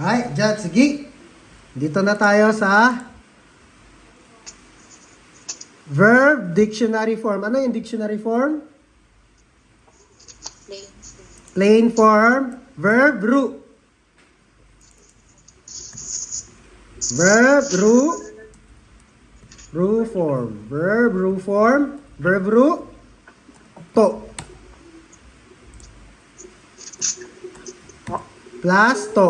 Ay, dyan, sige. Dito na tayo sa verb dictionary form. Ano yung dictionary form? Plain form. Verb ru. Verb ru. Ru form. Verb ru form. Verb ru. To. Plus to.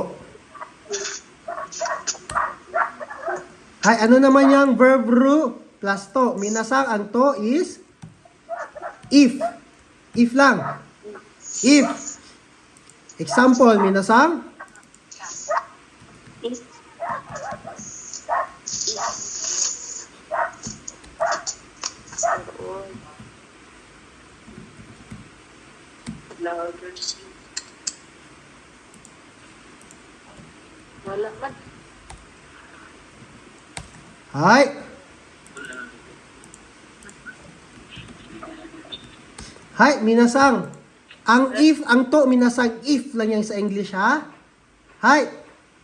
Ay, ano naman yung verb ru plus to? Minasang ang to is if. If lang. If. Example, minasang? Wala man. Ay. Hay, minasang. Ang if, ang to, minasang if lang yan sa English, ha? Hay,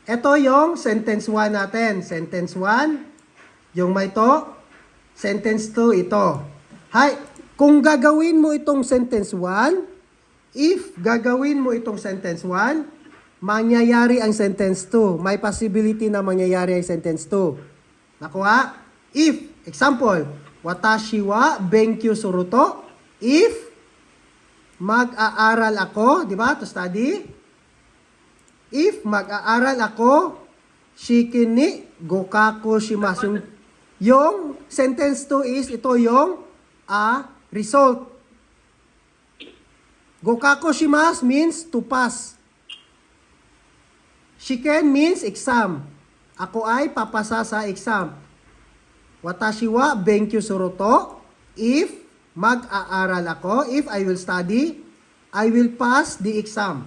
ito yung sentence 1 natin. Sentence 1, yung may to. Sentence 2, ito. Hay, kung gagawin mo itong sentence 1, if gagawin mo itong sentence 1, mangyayari ang sentence 2. May possibility na mangyayari ang sentence 2. Nakuha? If, example, watashi wa benkyu suruto. If, mag-aaral ako, di ba? To study. If, mag-aaral ako, shikin ni gokaku shimasu. Yung sentence 2 is, ito yung result. Gokaku shimasu means to pass. Shiken means exam. Ako ay papasa sa exam. Watashi wa benkyu suruto. If mag-aaral ako, if I will study, I will pass the exam.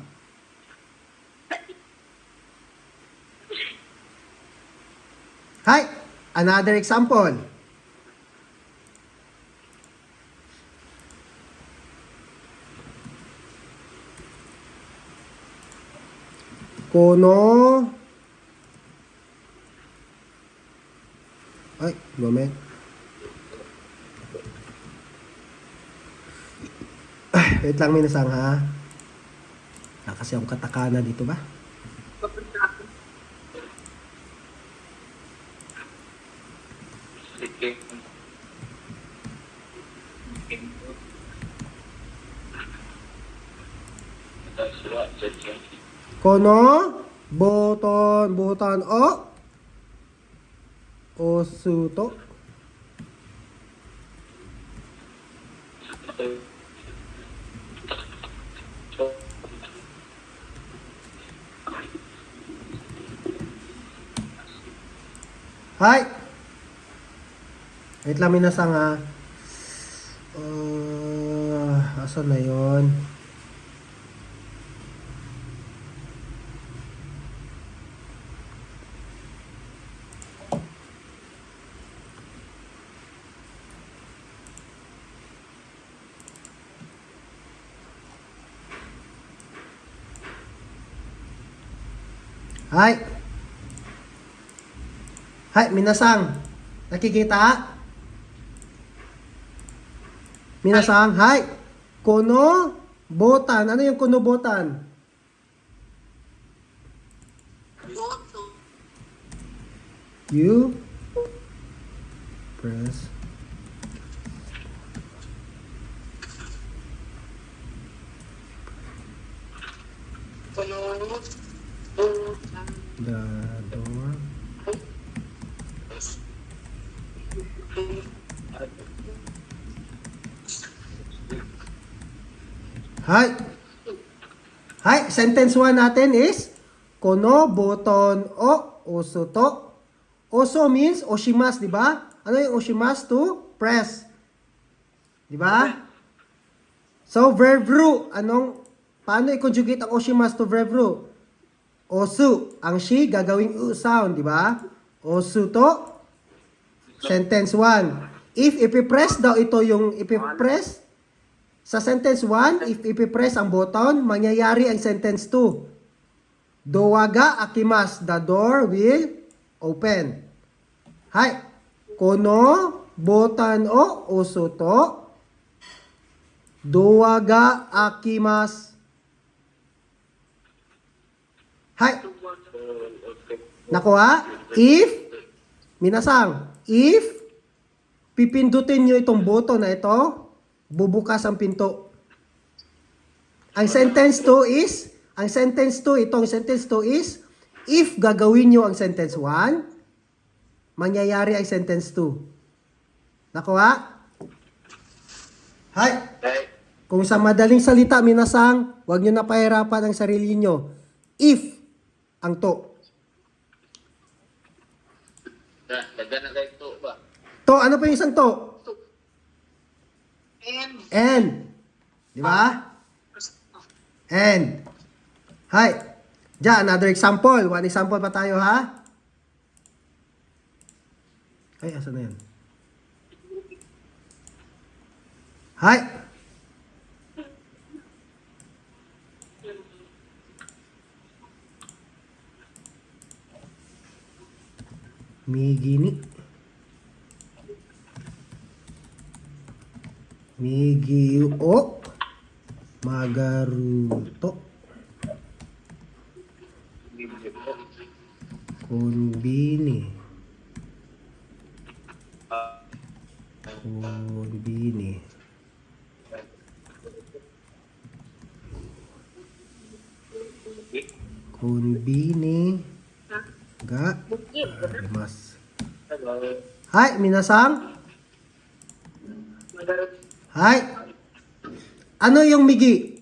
Hi, another example. Kono. Ay, moment. Wait lang, minasang ha. Kasi akong katakana dito ba? Papunta ako. Sige. Kono, buton o, osuto. Hi! Wait lang, minasang ha. Asan na yun? Hi! Hi, minasang. Nakikita? Minasang, hi. Kono botan. Ano yung kono botan? Boto. You press Kuno. the door. Hi. Hi, sentence 1 natin is kono boton o osuto. Oso means oshimasu, di ba? Ano yung oshimasu? To press. Di ba? So, verb ru. Paano i-conjugate ang oshimasu to verb ru? Osu. Ang shi, gagawing u sound, di ba? Osuto. Sentence 1. If ipipress daw ito yung ipipress, sa sentence 1, if ipipress ang button, mangyayari ang sentence 2. Doa ga akimasu. The door will open. Hai. Kono botan o osu to doa ga akimasu. Hai. Nakuha? If, minasang, if pipindutin nyo itong button na ito, bubukas ang pinto. Ang sentence 2 is, itong sentence 2 is, if gagawin nyo ang sentence 1, mangyayari ang sentence 2. Nakuha? Hay. Kung sa madaling salita, minasang, huwag nyo na pahirapan ang sarili nyo. If, ang to. Dagan na kayo to ba? To, ano pa yung isang to? And. Di ba? And. Hi. Diyan, another example. One example pa tayo, ha? Ay, asan na yan? Hi. Migini. Migio. Magaruto. Konbini. Konbini. Konbini. Ga. Arimasu. Hai, minasang. Hai. Ano yung migi?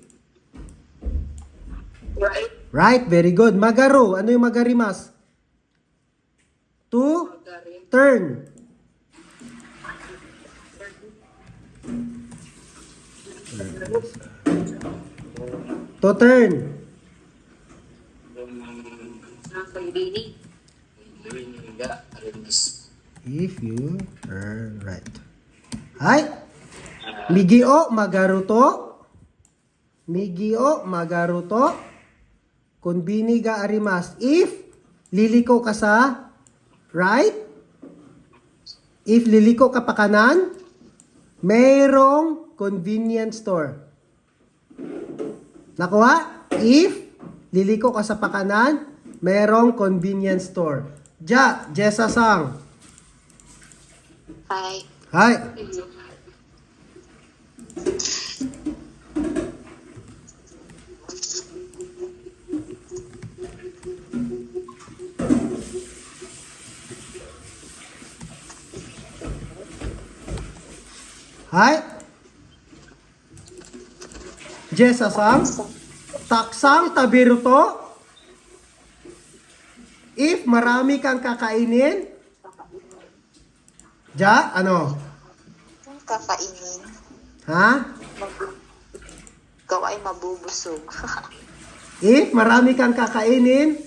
Right. Right, very good. Magaru. Ano yung magarimas? To turn. To turn. Konbini. If you turn right. Hai. Migio magaruto. Migio magaruto. Konbini ga arimas. If liliko ka sa right. If liliko ka pa kanan, mayroong convenience store. Nakuha? If liliko ka sa pakanan, mayroong convenience store. Jessa-sang. Hi. Hi. Hi. Jessa-sang. Taksang tabiruto. If marami kang kakainin. Ano? Kung kakainin, Ha? ikaw ay mabubusog. If marami kang kakainin.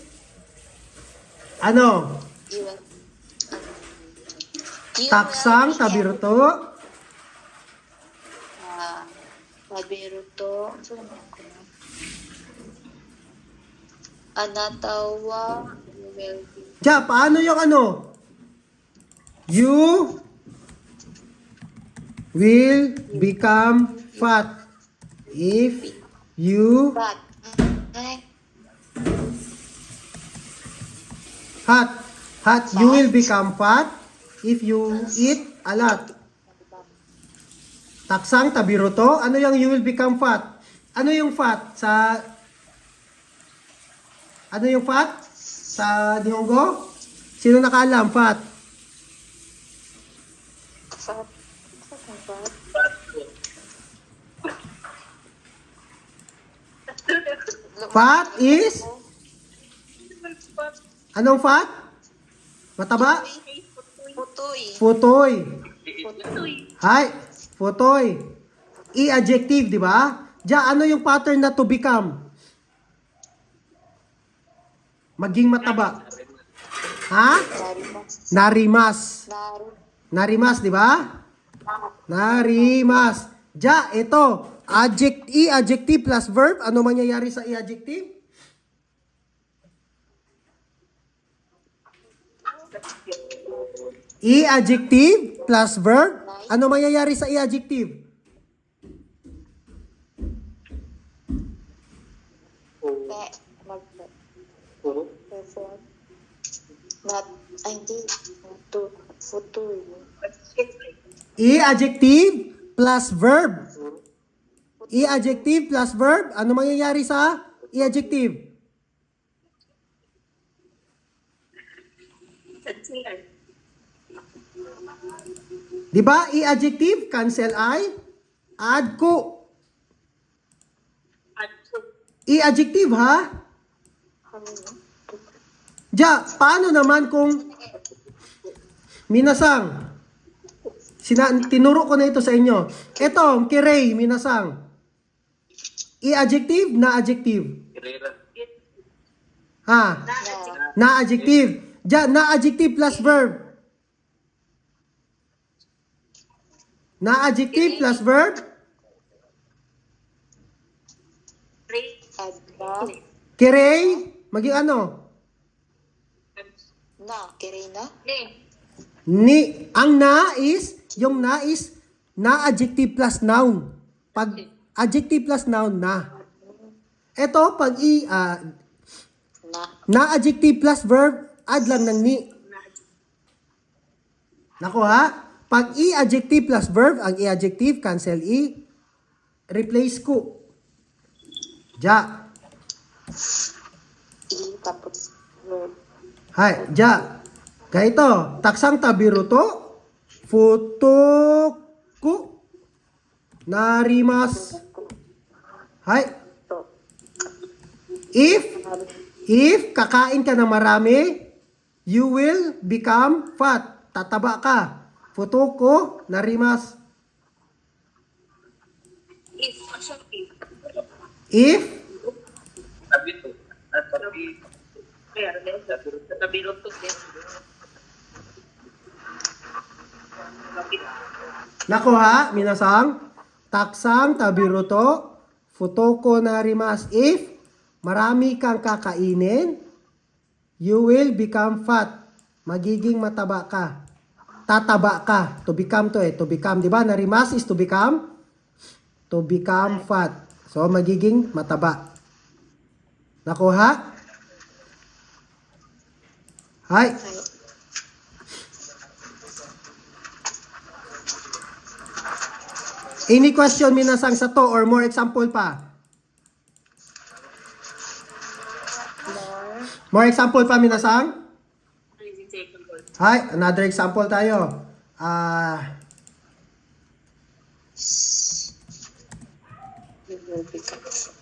Ano? Yun. Taksang tabiruto. Tabiruto. Saan naman ko na? Anatawa. You will be. Paano yung ano? You will become fat if you But, ay, hot. You will become fat if you eat a lot. Taksang tabiruto. Ano yung you will become fat? Ano yung fat sa Nihongo? Sino nakaalam fat? fat. Fat. Fat is? Anong fat? Mataba? Putoy. Putoy. Putoy. Hi. Putoy. I-adjective, di ba? Ano yung pattern na to become? Maging mataba. Ha? Narimas. Narimas. Naru. Narimas, di ba? Narimas. Ito. I-adjective plus verb. Ano mangyayari sa i-adjective? E-adjective plus verb. Ano mangyayari sa e-adjective? Perform. Not, ay hindi. Futur. E-adjective plus verb. E-adjective plus verb. Ano mangyayari sa e-adjective? Di ba? E-adjective, cancel I, add ko. E-adjective ha? Ja, paano naman kung minasang? Tinuro ko na ito sa inyo. Ito, kirei, minasang. E-adjective, na adjective. Kirera. Ha? Na adjective. Ja, na adjective plus verb. Na adjective plus verb. Adna. Kirei, maging ano? Na. Kirina. Ni. Ang na is, yung na is, na adjective plus noun. Pag adjective plus noun, na. Ito, pag Na. na adjective plus verb, add lang ng ni. Nako ha? Pag e-adjective plus verb, ang e-adjective, cancel e, replace ko. Ja. Tapos verb. Hay, ja. Ganito, taksang tabiru to, futoku, narimasu. Hay. If kakain ka ng marami, you will become fat. Tataba ka. Futoku, narimasu. If Sabi to. Sabi to. Nako ha, minasang, taksang tabiruto, futoko narimas. If marami kang kakainin, you will become fat. Magiging mataba ka. Tataba ka. To become to to become. Di ba? Narimas is to become. To become fat. So, magiging mataba. Nako ha? Hay. Any question minasang sa to or more example pa? More example pa minasang? Hi, another example tayo. You will become.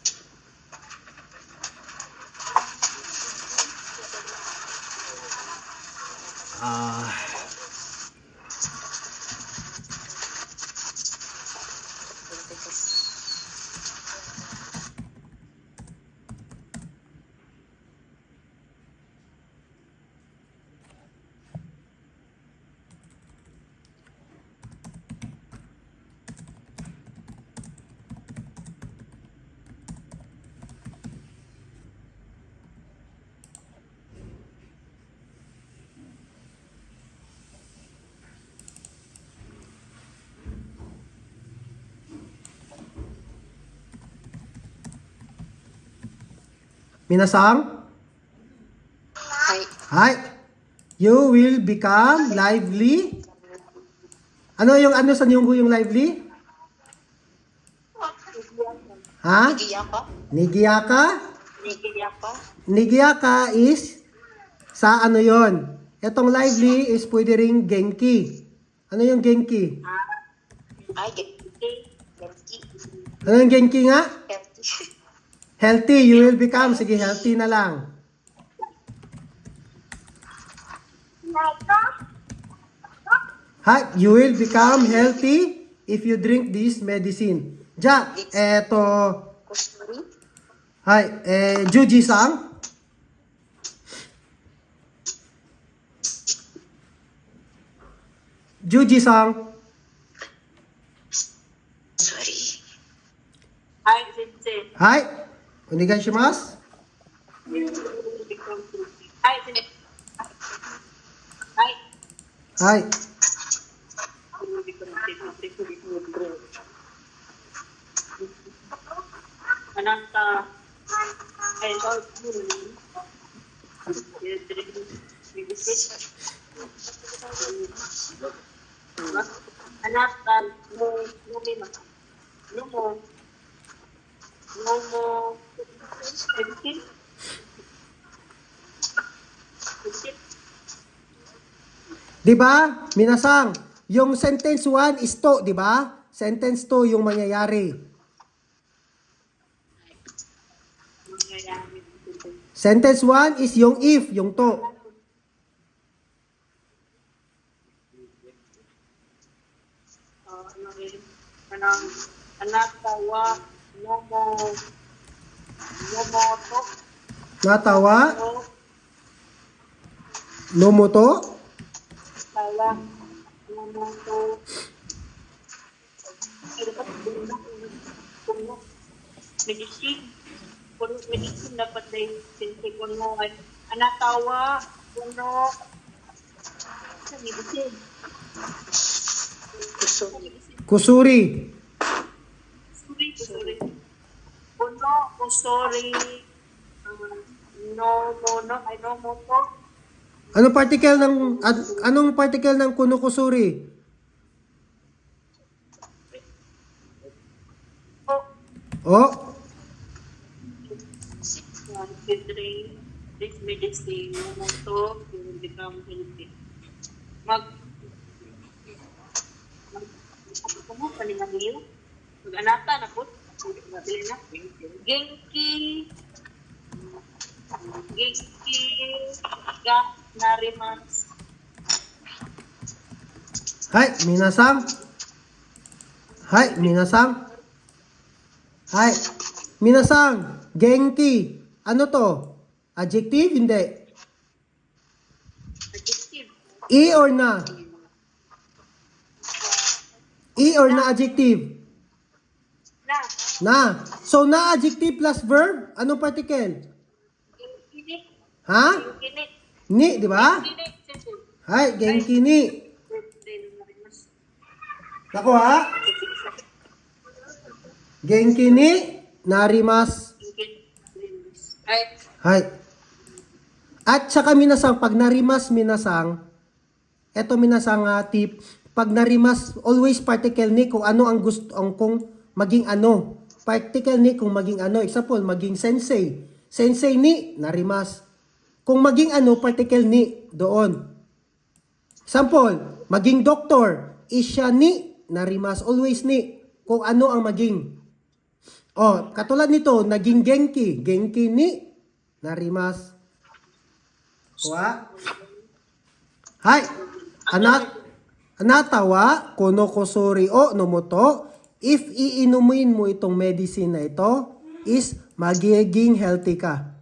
Minasang? Hi. Hi. You will become lively. Ano sa Nyunggo yung lively? Ha? Nigiyaka. Nigiyaka? Nigiyaka. Nigiyaka is sa ano yon? Etong lively is pwede ring genki. Ano yung genki? Ay, Genki. Ano yung genki nga? Genki. Healthy, you will become. Sige, healthy na lang. Ha, you will become healthy if you drink this medicine. Ja, eto. Kusuri. Hi, Juji-san. Juji-san. Sorry. Hi. Onigai shimasu. はい。Ananta. I love you. Anata. No. No more. No more. Everything. Di ba? Minasang, yung sentence 1 is to, di ba? Sentence 2 yung mangyayari. Mangyayari. Sentence 1 is yung if, yung to. Ano rin? Anang anatawa. No more. No more talk. Natawa, No. lumuto, Tawa. No more talk. Puno. Medicine. Puno medicine dapat dahil sinti puno ay anatawa. Puno. Sa medicine. kusuri, Sorry. Puno. Sorry. No, I no more talk. anong particle ng anong particle ng kuno kusuri? Oh. Oh, Considering this medicine, no more talk, you will become healthy. Ako mo, paningan niyo. Mag-anata na po. Mabili na. Genki. Genki. Ga. Narimas. hai, minasang. Hai, minasang. Hai, minasang. Genki. Ano to? Adjective? Hindi. Adjective. I or na? I or na adjective? Na. Na. So, na adjective plus verb, anong particle? Genki. Ha? Genki. Ni, di ba? Genki. Sensu. Hai, genki ni. Narimas. Nakuha? Genki ni narimas. Ay, Hai. At saka minasang, pag narimas minasang, eto minasang tip, pag narimas, always particle ni kung ano ang gusto, kung maging ano. Particle ni kung maging ano. Example, maging sensei. Sensei ni, narimas. Kung maging ano, particle ni, doon. Example, maging doktor, is siya ni, narimas. Always ni, kung ano ang maging. Oh, katulad nito, naging genki. Genki ni, narimas. Kuha. Hai. Anatawa, kono kusuri o nomoto. If iinumin mo itong medicine na ito, is magiging healthy ka.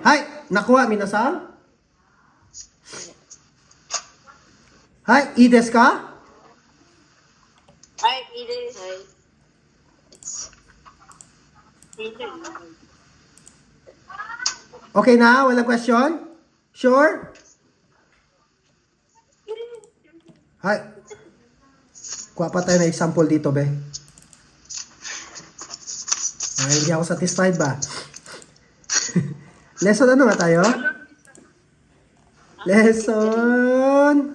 Hai, nakuha minasan? Hai, ides ka? ay, it is. Hi. Okay na? Walang question? Sure? Hai. Kuha pa tayo ng example dito, be. Hindi ako satisfied ba? Lesson ano nga tayo? Lesson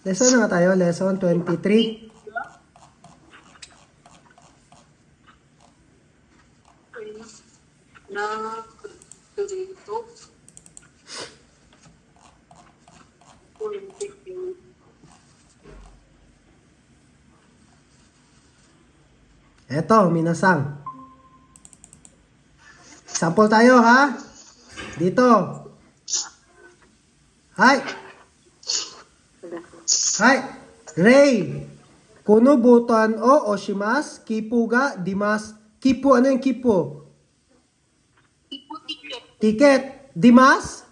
ano nga tayo? Lesson 23. Na, dito. Eto, minasang. Example tayo, ha? Dito. Hai. Hai. Ray. Kuno butan o oshimasu. Kipu ga dimas. Kipu, ano yung kipu? Iputikit. Ticket. Dimas?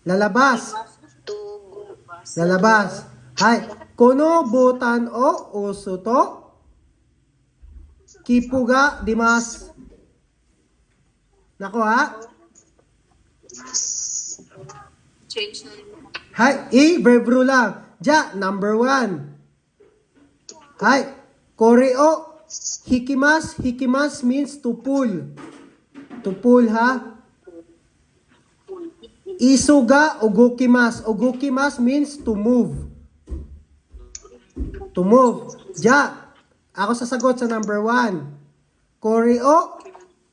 Lalabas. Tubo. Lalabas. Hai. Kuno butan o usuto. Kipu ga dimas. Nako ha? change na rin. Hai, verb rule lang. Ja, number 1. Hai, koreo. Hikimas means to pull. To pull, ha? Isuga, ogokimas means to move. To move. Ja, ako sasagot sa number 1. Koreo,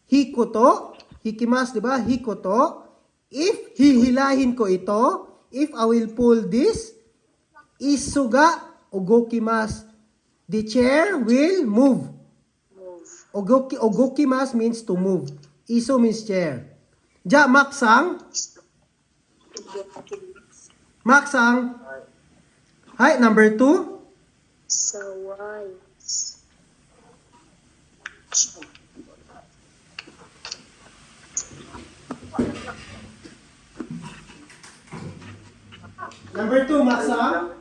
hikoto, hikimas, di ba? Hikoto. If hihilahin ko ito, if I will pull this, isuga, ogokimas. The chair will move. Ogokimas means to move. Iso means chair. Ja, maksang. Maksang. Hi, number 2. Saway. Number 2, maksang.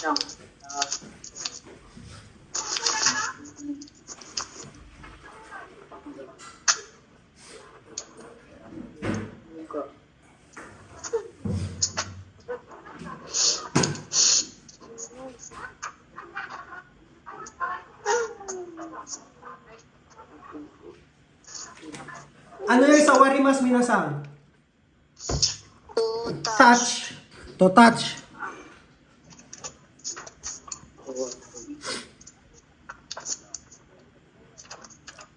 Yang. Ano yung sawarimas minasang? To touch. Touch. To touch.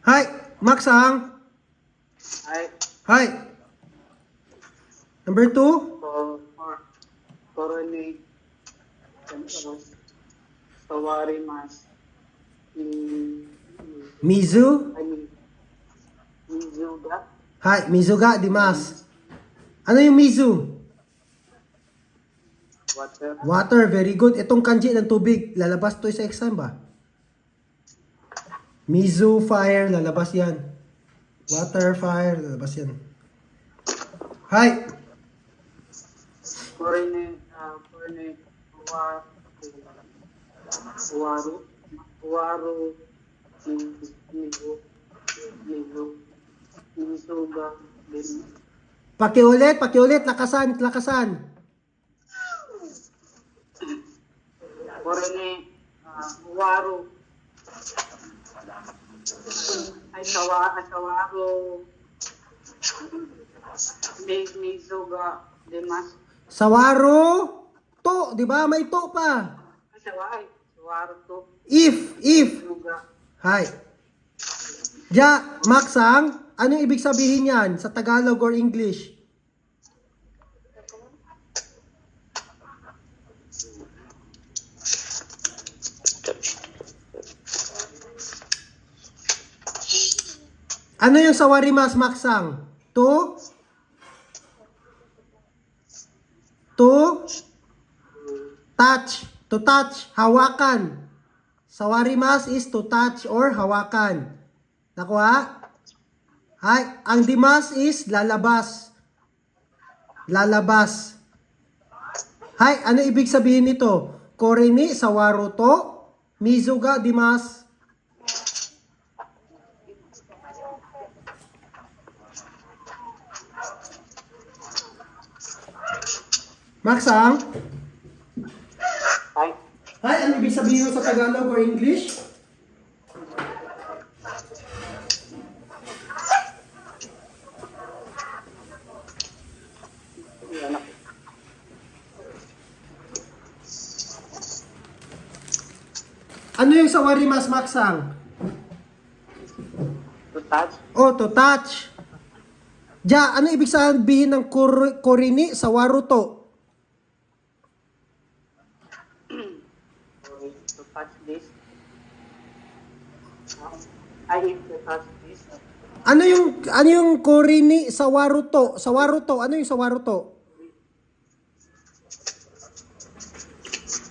Hi, maksang. Ay, Hi. Number 2. Korone. Sawari mas. Mizu. Mizuga. Hi, mizuga dimas. Ano yung mizu? Water. Water, very good. Itong kanji ng tubig, lalabas to sa exam ba? Mizu, fire, lalabas yan. Water, fire, lalabas yan. Hi. Korone. Waru. Mizuga. Pakiulit, lakasan. Korone. Waru. Ay, sawaro. Mizuga. Dimas. Sawaro, to, di ba? May to pa. Sawaro to. If. Mizuga. Hi. Ja, maksang, anong ibig sabihin yan sa Tagalog or English? Ano yung sawarimas, maksang? To touch. To touch, hawakan. Sawarimas is to touch or hawakan. Nakuha? Hay, ang dimas is lalabas. Hay, ano ibig sabihin nito? Korini sawaro to, mizuga dimas. Maksang? Ay, Hay, ano ibig sabihin sa Tagalog or English? Ano yung sawarimas, maksang? to touch. Oh, to touch. Ja, ano ibig sabihin ng korini sawaruto? To touch this. I to touch this. Ano yung korini sawaruto? Sawaruto, ano yung sawaruto?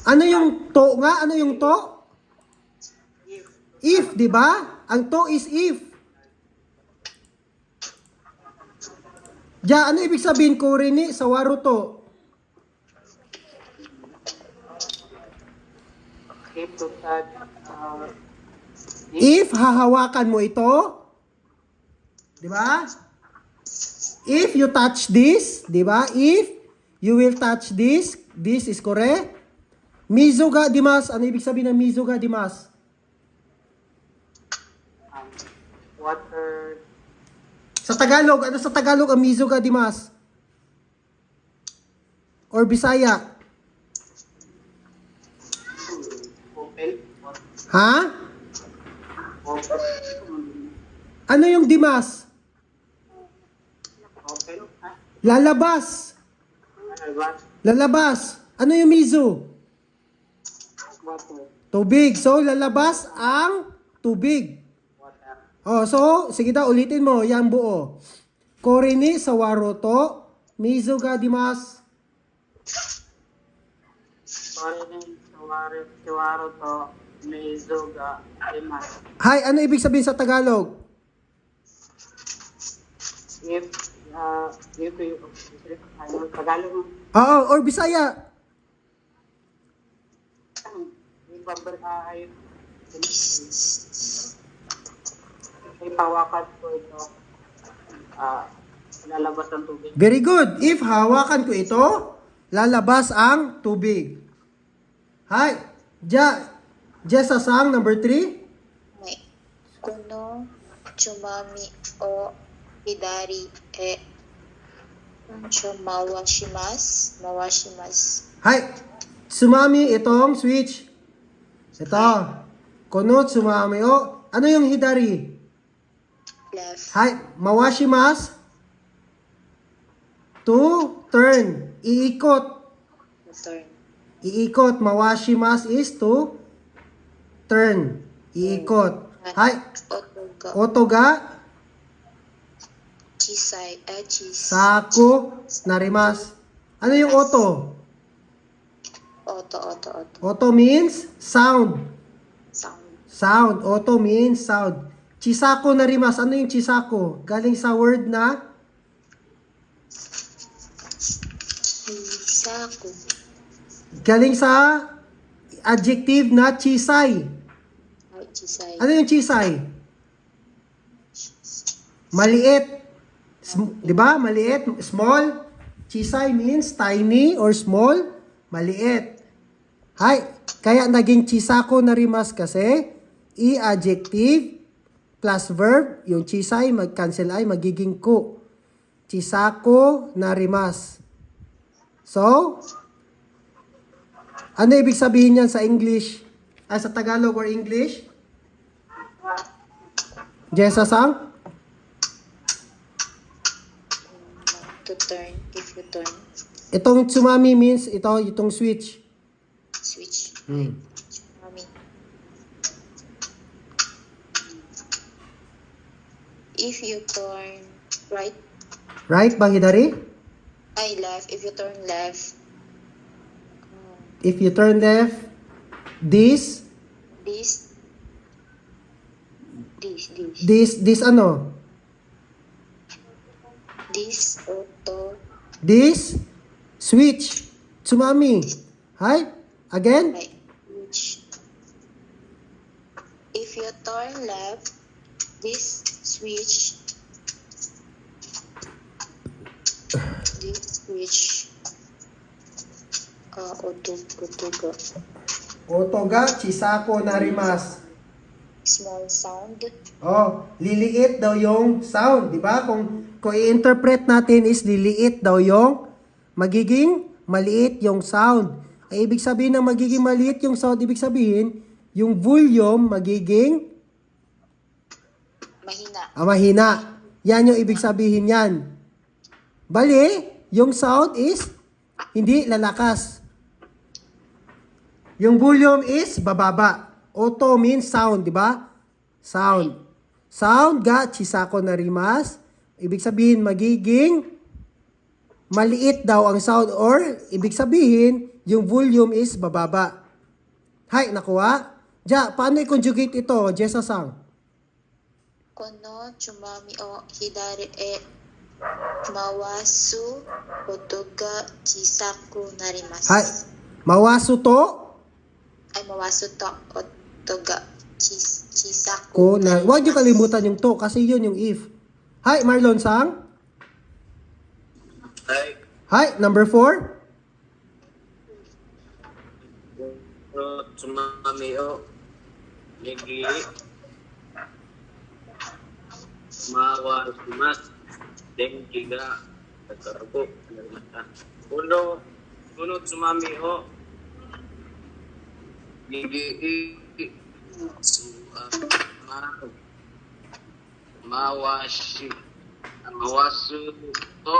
Ano yung to nga? Ano yung to? If, di ba? Ang to is if. Ja, ano ibig sabihin korini sawaruto? If to touch. If hahawakan mo ito, di ba? If you touch this, di ba? If you will touch this is correct. Mizu ga dimasu. Ano ibig sabihin ng mizu ga dimasu? Water. Sa Tagalog, ano sa Tagalog ang mizu ga dimasu? Or Bisaya? Open. Ha? Open. Ano yung dimas? Open. Ha? Lalabas. Alabas. Lalabas. Ano yung mizu? Water. Tubig. So, lalabas ang tubig. Water. Oh, so, sige daw, ulitin mo. Yan buo. Kore ni sawaro to, mizu ga dimasu. Sorry din. Siwaro to. Meizo ga. Imas. Hay, ano ibig sabihin sa Tagalog? If you, ano, Tagalog, Oo, or Bisaya. ay pawakan ko ito, lalabas ang tubig. Very good. If hawakan ko ito, lalabas ang tubig. Hay, Jessa-sang, number 3. はい。このつまみを左へ回します。回します。Hay, tsumami itong switch. Ito. Kono tsumami o. Ano yung hidari? Left. Hay, mawashimasu. To turn. Iikot. Turn. Iikot. Mawashimasu is to turn. Iikot. Hay, 音が oto ga 小さい。小さい。 sako narimasu. Ano yung oto? 音。 Oto means sound. Sound. Sound. Oto means sound. Chisako narimasu. Ano yung chisako? Galing sa word na 小さく。 galing sa adjective na chisay. はい。小さい。 Ano yung chisay? Maliit. Di ba? Maliit. Small. Chisay means tiny or small. Maliit. Hay. Kaya naging chisako narimas kasi i-adjective plus verb. Yung chisay mag-cancel ay magiging ko. Chisako narimas. So, ano ibig sabihin yan sa English? Ay, sa Tagalog or English? Jessa-sang? To turn. If you turn. Itong tsumami means itong switch. Switch. Hmm. Mami. If you turn right. Right, bang hidari? Ay, left. If you turn left. If you turn left, this ano? This auto. This switch. Tsumami. Hi? Again? Right. Which. If you turn left, this switch. This switch. Auto ga. Otoga, chisako narimas. Small sound. Oh, liliit daw yung sound, di ba? Kung i-interpret natin is liliit daw yung magiging maliit yung sound. Ay ibig sabihin ng magiging maliit yung sound, ibig sabihin yung volume magiging Mahina. mahina. Yan yung ibig sabihin yan. Bali, yung sound is hindi lalakas. Yung volume is bababa. Auto means sound, di ba? Sound. Sound ga chisako narimas. Ibig sabihin magiging maliit daw ang sound or ibig sabihin yung volume is bababa. Hay, nakuha? Paano i-conjugate ito, Jessa-sang? Kono tsumami o hidari e mawasu auto ga chisaku narimasu. Hay, mawasu to? Ay, mawasu to auto ga chisaku Huwag niyo kalimutan yung to kasi yun yung if. Hi, Marlon-sang? Ay, Hi, number 4. Tsunami o Nigi Mawashimasu Denki ga Kakaruko Uno Tsunami o Nigi Mawasu to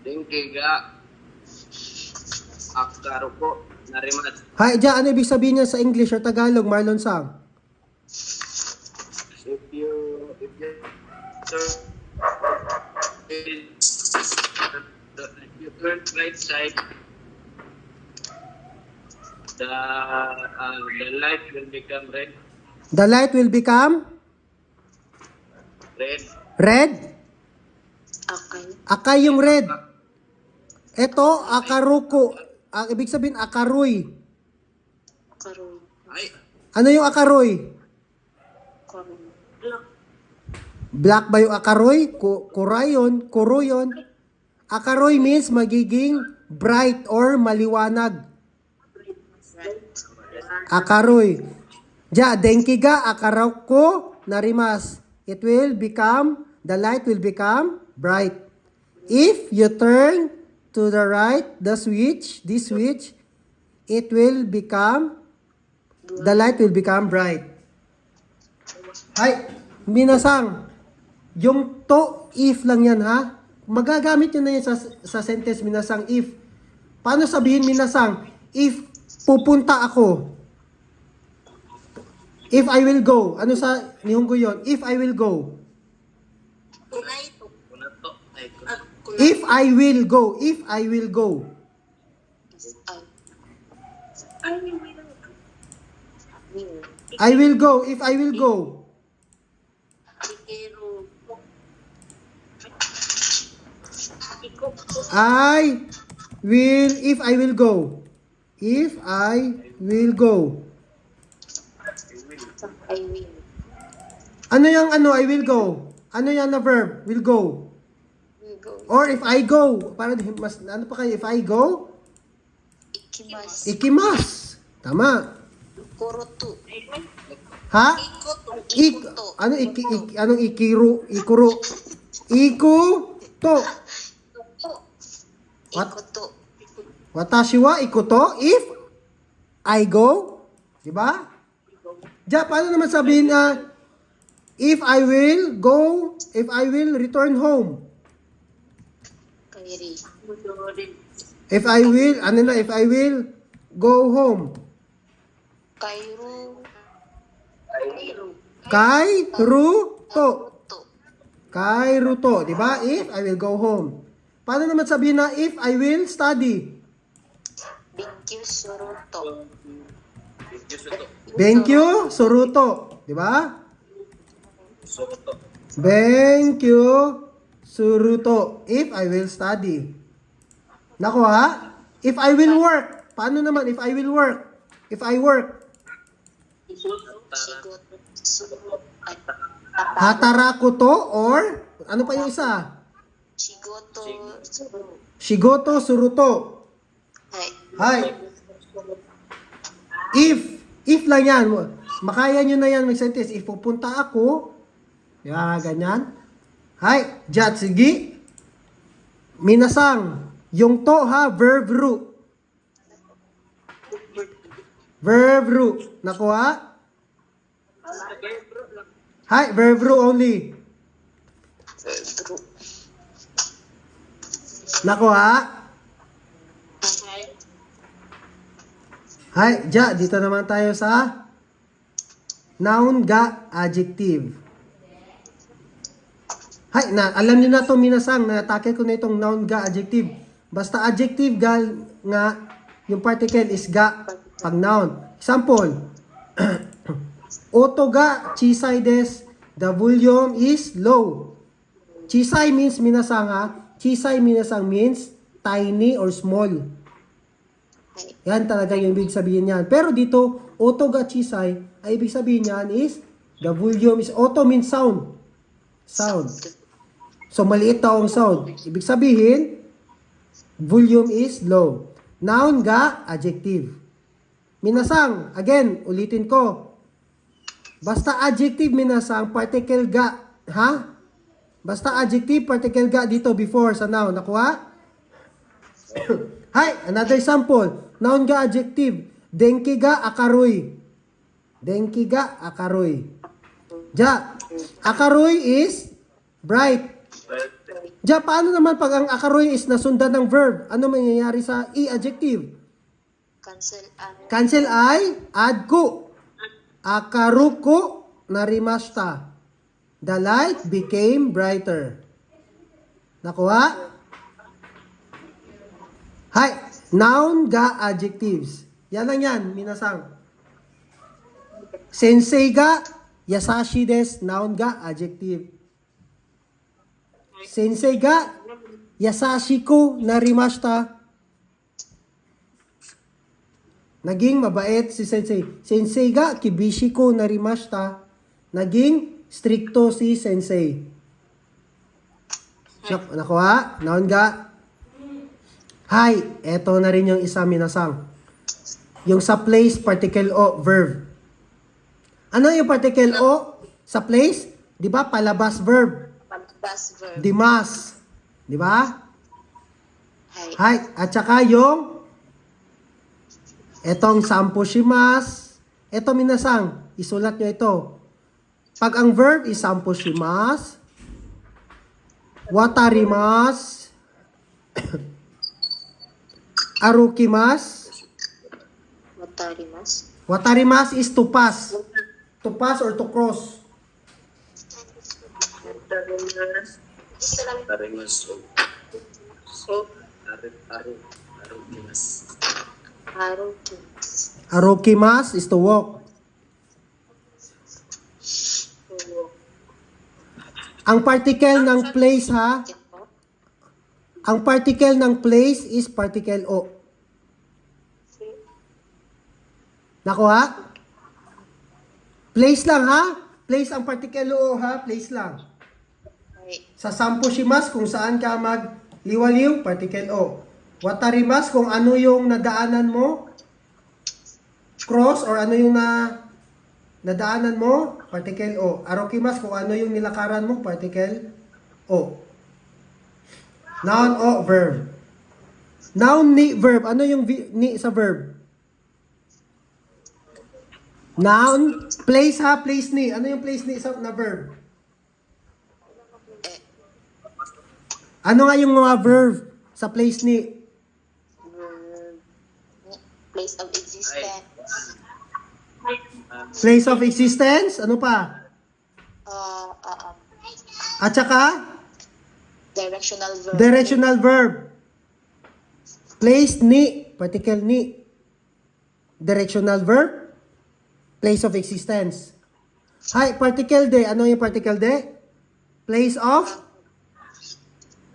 Denki ga Akaruko Narimasu. Hi, Ja, ano ibig sabihin niya sa English or Tagalog, Marlon Sang? If you turn if you turn right side, the light will become red. The light will become Red. red. Akay. Akay yung red. Ito, akaruko. Ang ibig sabihin, akaroy. Karoy. Ay, Ano yung akaroy? Karoy. Black ba yung akaroy? Kurayon? Kuruyon? Akaroy means magiging bright or maliwanag. Akaroy. Ja, denkiga, akaraw ko, narimas. It will become, the light will become bright. If you turn to the right, this switch, it will become, the light will become bright. Ay, minasang, yung to, if lang yan ha. Magagamit nyo na yan sa sentence minasang if. Paano sabihin minasang? If pupunta ako. If I will go. Ano sa Nihongo yun? If I will go. kunato. Ay, If I will go. If I will go. Will. I will go. If I will go. I will. If I will go. If I will go. I will. Ano yung ano? I will go. Ano yan na verb? Will go. Will go. Or if I go. Para mas, ano pa kayo? If I go. Ikimasu. Ikimas. Tama. Kuroto. Ha? Ikuto. Anong ikuro? Ikuto. What? Ikuto. Watashi wa ikuto if I go. Diba? Ja, paano naman sabihin if I will go, if I will return home. Kairi. If I will, ano na, if I will go home. Kairu. Kairuto. Kuto. Kairuto. Diba? If I will go home. Paano naman sabihin na if I will study? Binkyu suruto. Benkyu suruto. Diba? Soto. Benkyu suruto. If I will study. Nako ha? If I will work. Paano naman if I will work? If I work. Shigoto. Suru. Ay. Hataraku to or ano pa yung isa? Shigoto. Suru. Shigoto suruto. Ay. Hi. If lang yan. Makaya nyo na yan mag-sentence. If pupunta ako, ganyan. Hi. Jatsugi. Minasang. Yung to ha, verb root. Verb root. Nakuha? Hi, verb root only. Suru. Nakuha? Hi, ja, dito naman tayo sa noun ga adjective. Hi, alam niyo na to minasang, na-tackle ko na itong noun ga adjective. Basta adjective ga nga, yung particle is ga pag noun. Example, oto ga chisai desu, the volume is low. Chisai means minasang ha, chisai minasang means tiny or small. Yan talaga yung ibig sabihin niyan. Pero dito, oto ga chisai, ay ibig sabihin niyan is, the volume is, oto means sound. Sound. So, maliit daw ang sound. Ibig sabihin, Volume is low. Noun ga, adjective. Minasang, again, ulitin ko. Basta adjective, minasang, particle ga. Ha? Basta adjective, particle ga dito before sa noun. Nakuha? Hi, another example. Noun ga, adjective. Denki ga, akaroy. Denki ga, akaroy. Ja, akaroy is bright. Ja, paano naman pag ang akaroy is nasundan ng verb? Ano mangyayari sa adjective? Cancel ay add ko. Akaruko narimashita. The light became brighter. Nakuha? Hi, noun ga adjectives. Yan lang yan, minasang. Sensei ga yasashi desu, noun ga adjective. Sensei ga yasashi ko narimashita. Naging mabait si sensei. Sensei ga kibishi ko narimashita. Naging stricto si sensei. Nakuha? Noun ga. Hi, eto na rin yung isa minasang. Yung sa place, particle o, verb. Ano yung particle o sa place? Di ba? Palabas verb. Palabas verb. Dimas. Di ba? Hi. Hi. At saka yung etong sampo shimas. Eto minasang. Isulat nyo ito. Pag ang verb is sampo shimas, watarimas, arukimas. Watarimasu. Watarimas is to pass. To pass or to cross. Arimasu. Arukimasu. Harukimasu. Arukimas is to walk. Ang particle ng place ha, ang particle ng place is particle o. Nakuha? Place lang ha? Place ang particle o ha? Place lang. Hi. Sa sampo shimas kung saan ka magliwaliw, particle o. Watarimas kung ano yung nadaanan mo, cross or ano yung nadaanan mo, particle o. Arukimas kung ano yung nilakaran mo, particle o. Noun o verb. Noun ni verb. Ano yung ni sa verb? Noun, place ha, place ni. Ano yung place ni sa na verb? Ano nga yung mga verb sa place ni? Verb. Place of existence. Place of existence? Ano pa? At saka? Directional verb. Directional verb. Place ni, particle ni. Directional verb. Place of existence. Hi, particle de. Ano yung particle de? Place of?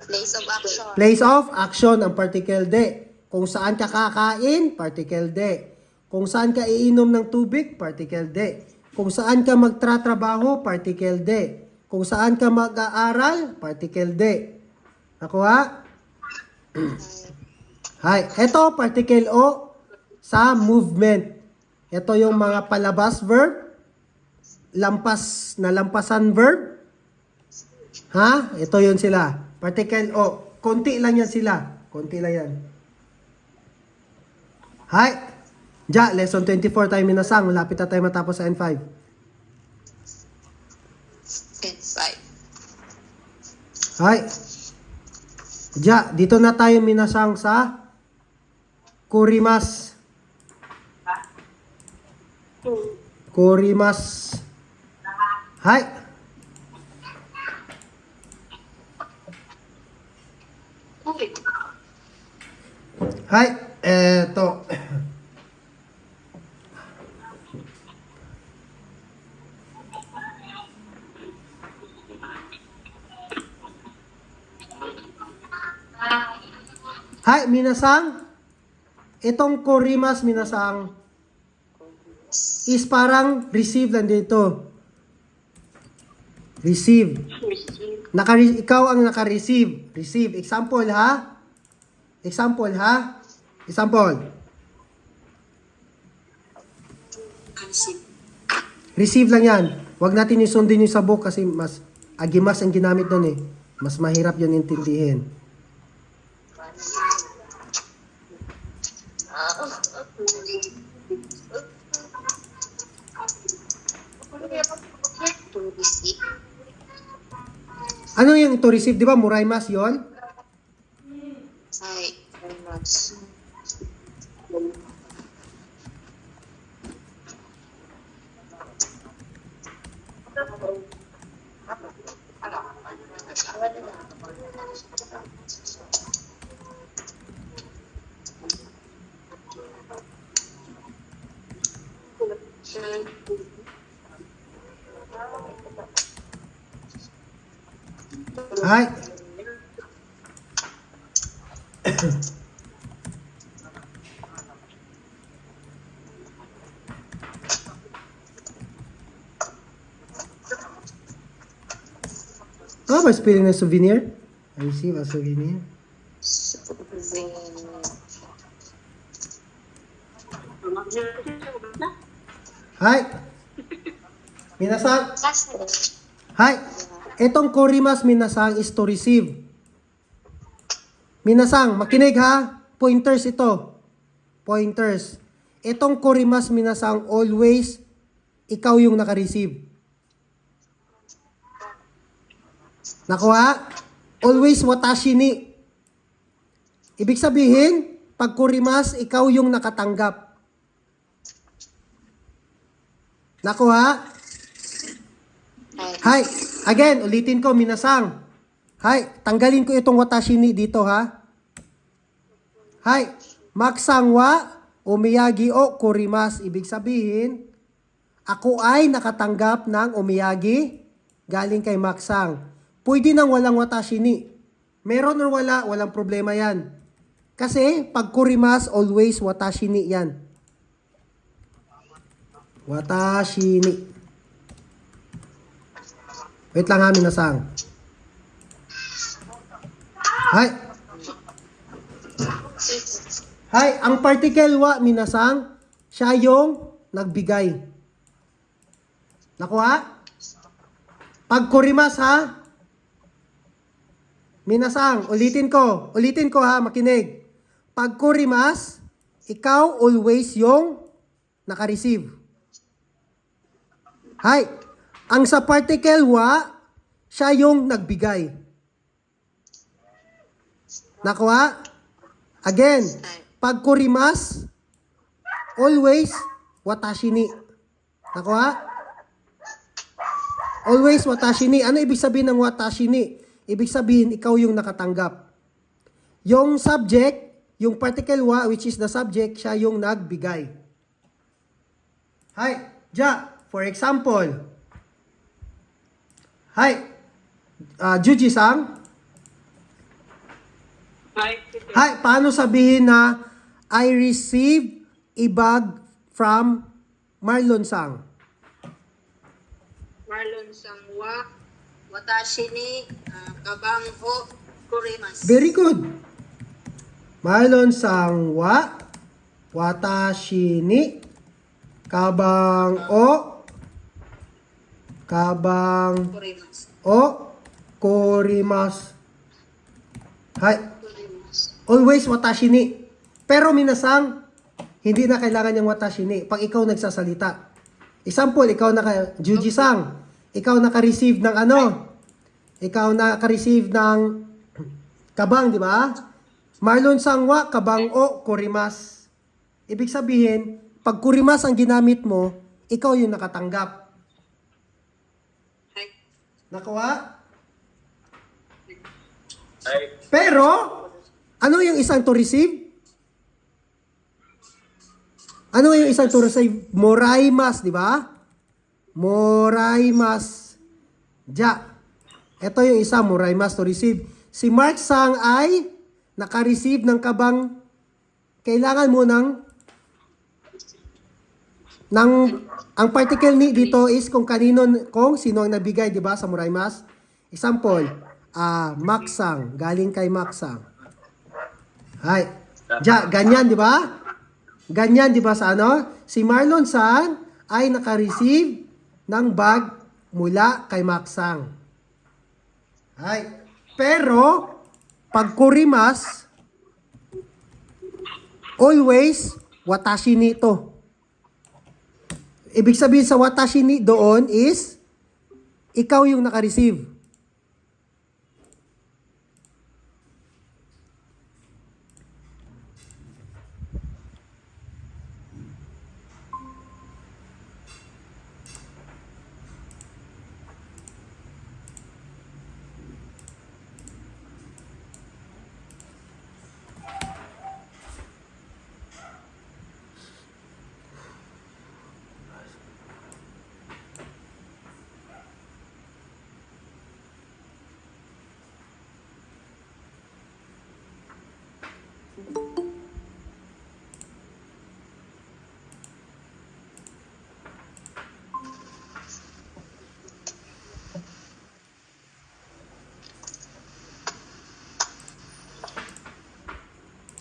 Place of action. Place of action ang particle de. Kung saan ka kakain, particle de. Kung saan ka iinom ng tubig, particle de. Kung saan ka magtratrabaho, particle de. Kung saan ka mag-aaral, particle de. Nakuha? Hi, eto particle o sa movement. Ito yung mga palabas verb, lampas na lampasan verb. Ha? Ito yun sila. Particle o. Konti lang yan sila. Konti lang yan. Hi. Ja, lesson 24 tayo minasang. Malapit na tayo matapos sa N5. Inside. Hi. Ja, dito na tayo minasang sa kurimas. Kurimas. Hi. Hi. Eto. Hi, minasang. Itong kurimas, minasang, is parang receive lang dito. Receive. Ikaw ang naka-receive. Receive. Example ha. Example, ha? Example. Receive lang yan. Huwag natin yung sundin yung sa book kasi mas agimas ang ginamit doon eh. Mas mahirap yun intindihin. To receive. Ano yung to receive? Di ba? Muraymas yon? Ay, mas. Ay. Ano ba spelling ng souvenir? I receive a souvenir. Hi. Minasan. Hi. Etong korimas minasang is to receive. Minasang, makinig ha. Pointers ito. Pointers. Etong korimas minasang always ikaw yung naka-receive. Nakuha? Always watashi ni. Ibig sabihin, pag kurimas, ikaw yung nakatanggap. Nakuha? Hi. Again, ulitin ko, minasang. Hi. Tanggalin ko itong watashi ni dito, ha? Hi. Maksang wa, umiyagi o kurimas. Ibig sabihin, ako ay nakatanggap ng umiyagi galing kay Maksang. Pwede nang walang watashi ni. Meron or wala, walang problema yan. Kasi, pag kurimas, always watashi ni yan. Watashi ni. Wait lang ha, minasang. Hi. Hi, ang particle wa, minasang, siya yung nagbigay. Nakuha? Pag kurimas ha, minasang, ulitin ko ha, makinig. Pag kurimas, ikaw always yung naka-receive. Hi. Ang sa particle wa, siya yung nagbigay. Nakuha? Again, pag kurimas, always watashi ni. Nakuha? Always watashi ni. Ano ibig sabihin ng watashi ni? Ibig sabihin, ikaw yung nakatanggap. Yung subject, yung particle wa, which is the subject, siya yung nagbigay. Hi, Ja, for example. Hi, Juji-san. Hi, paano sabihin na I received a bag from Marlon-san? Marlon-san wa watashi ni kabang o kurimasu. Very good. Marlon-san wa watashi ni kabang Kurimasu. o korimasu. Hi. Kurimasu. Always watashi ni. Pero minasang, hindi na kailangan yung watashi ni pag ikaw nagsasalita. Example, ikaw Juji-san, ikaw naka-receive ng ano? Ikaw naka-receive ng kabang, di ba? Marlon-san wa kabang o korimas. Ibig sabihin, pag kurimas ang ginamit mo, ikaw yung nakatanggap. Hi. Nakuha? I Pero, ano yung isang to receive? Ano yung isang to receive? Moraimas, di ba? Moraimas. Ja. Ito yung isa, moraimas to receive. Si Mark Sang ay naka-receive ng kabang. Kailangan mo ang particle ni dito is kung sino ang nabigay, di ba, sa moraimas. Example, Maksang, galing kay Maksang. Hay. Ja, ganyan, di ba? Ganyan, di ba sa ano? Si Marlon San ay naka-receive ng bag mula kay Maksang. Hay. Pero, pag kurimas, always, watashi ni to. Ibig sabihin sa watashi ni doon is, ikaw yung naka-receive.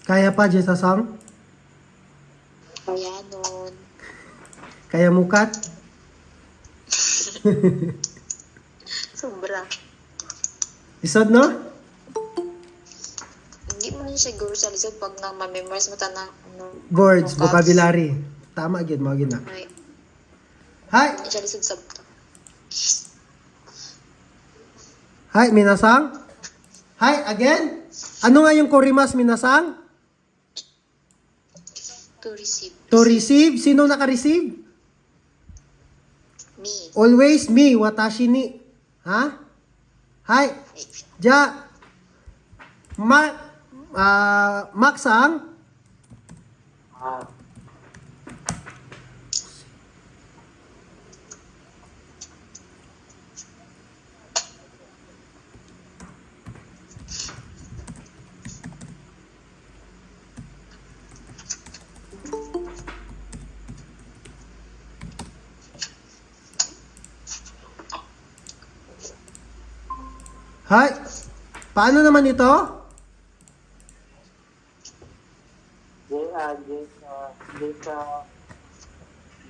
Kaya pa, Jessa-sang? Kaya nun. Kaya mukat? Sobra. Isod, no? Hindi mo na siguro sa lisod pag nang ma-memorize mo ta ng ano, Words, vocabs. vocabulary. Tama, agad mo, agad na. Ay, Hi! siya lisod sa buto. Hi, minasang? Hi, again? Ano nga yung korimas, minasang? To receive. To receive? Sino naka-receive? Me. Always me, watashi ni. Ha? Hi, Ay, ja. Maksang? Hi. Paano naman ito?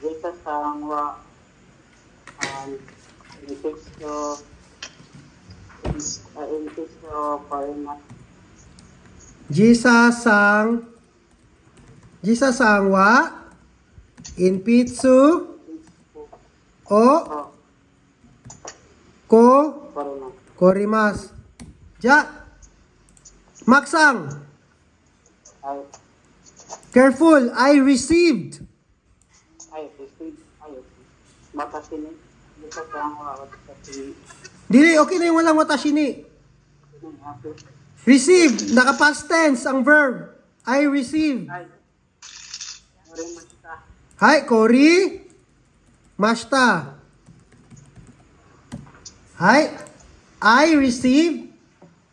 Jesa Sangwa, Parimas, Jisa sangwa inpitsu o ko Parimas, korimas. Ja. Maksang. ay, Careful, I received. Matasini, Jesa Sangwa, Matasini, Dili, okay na yung walang watashi ni. Received, naka-past tense ang verb. I received. ay, Parimas ka, Hi, Cory. Mashta. Hi, I received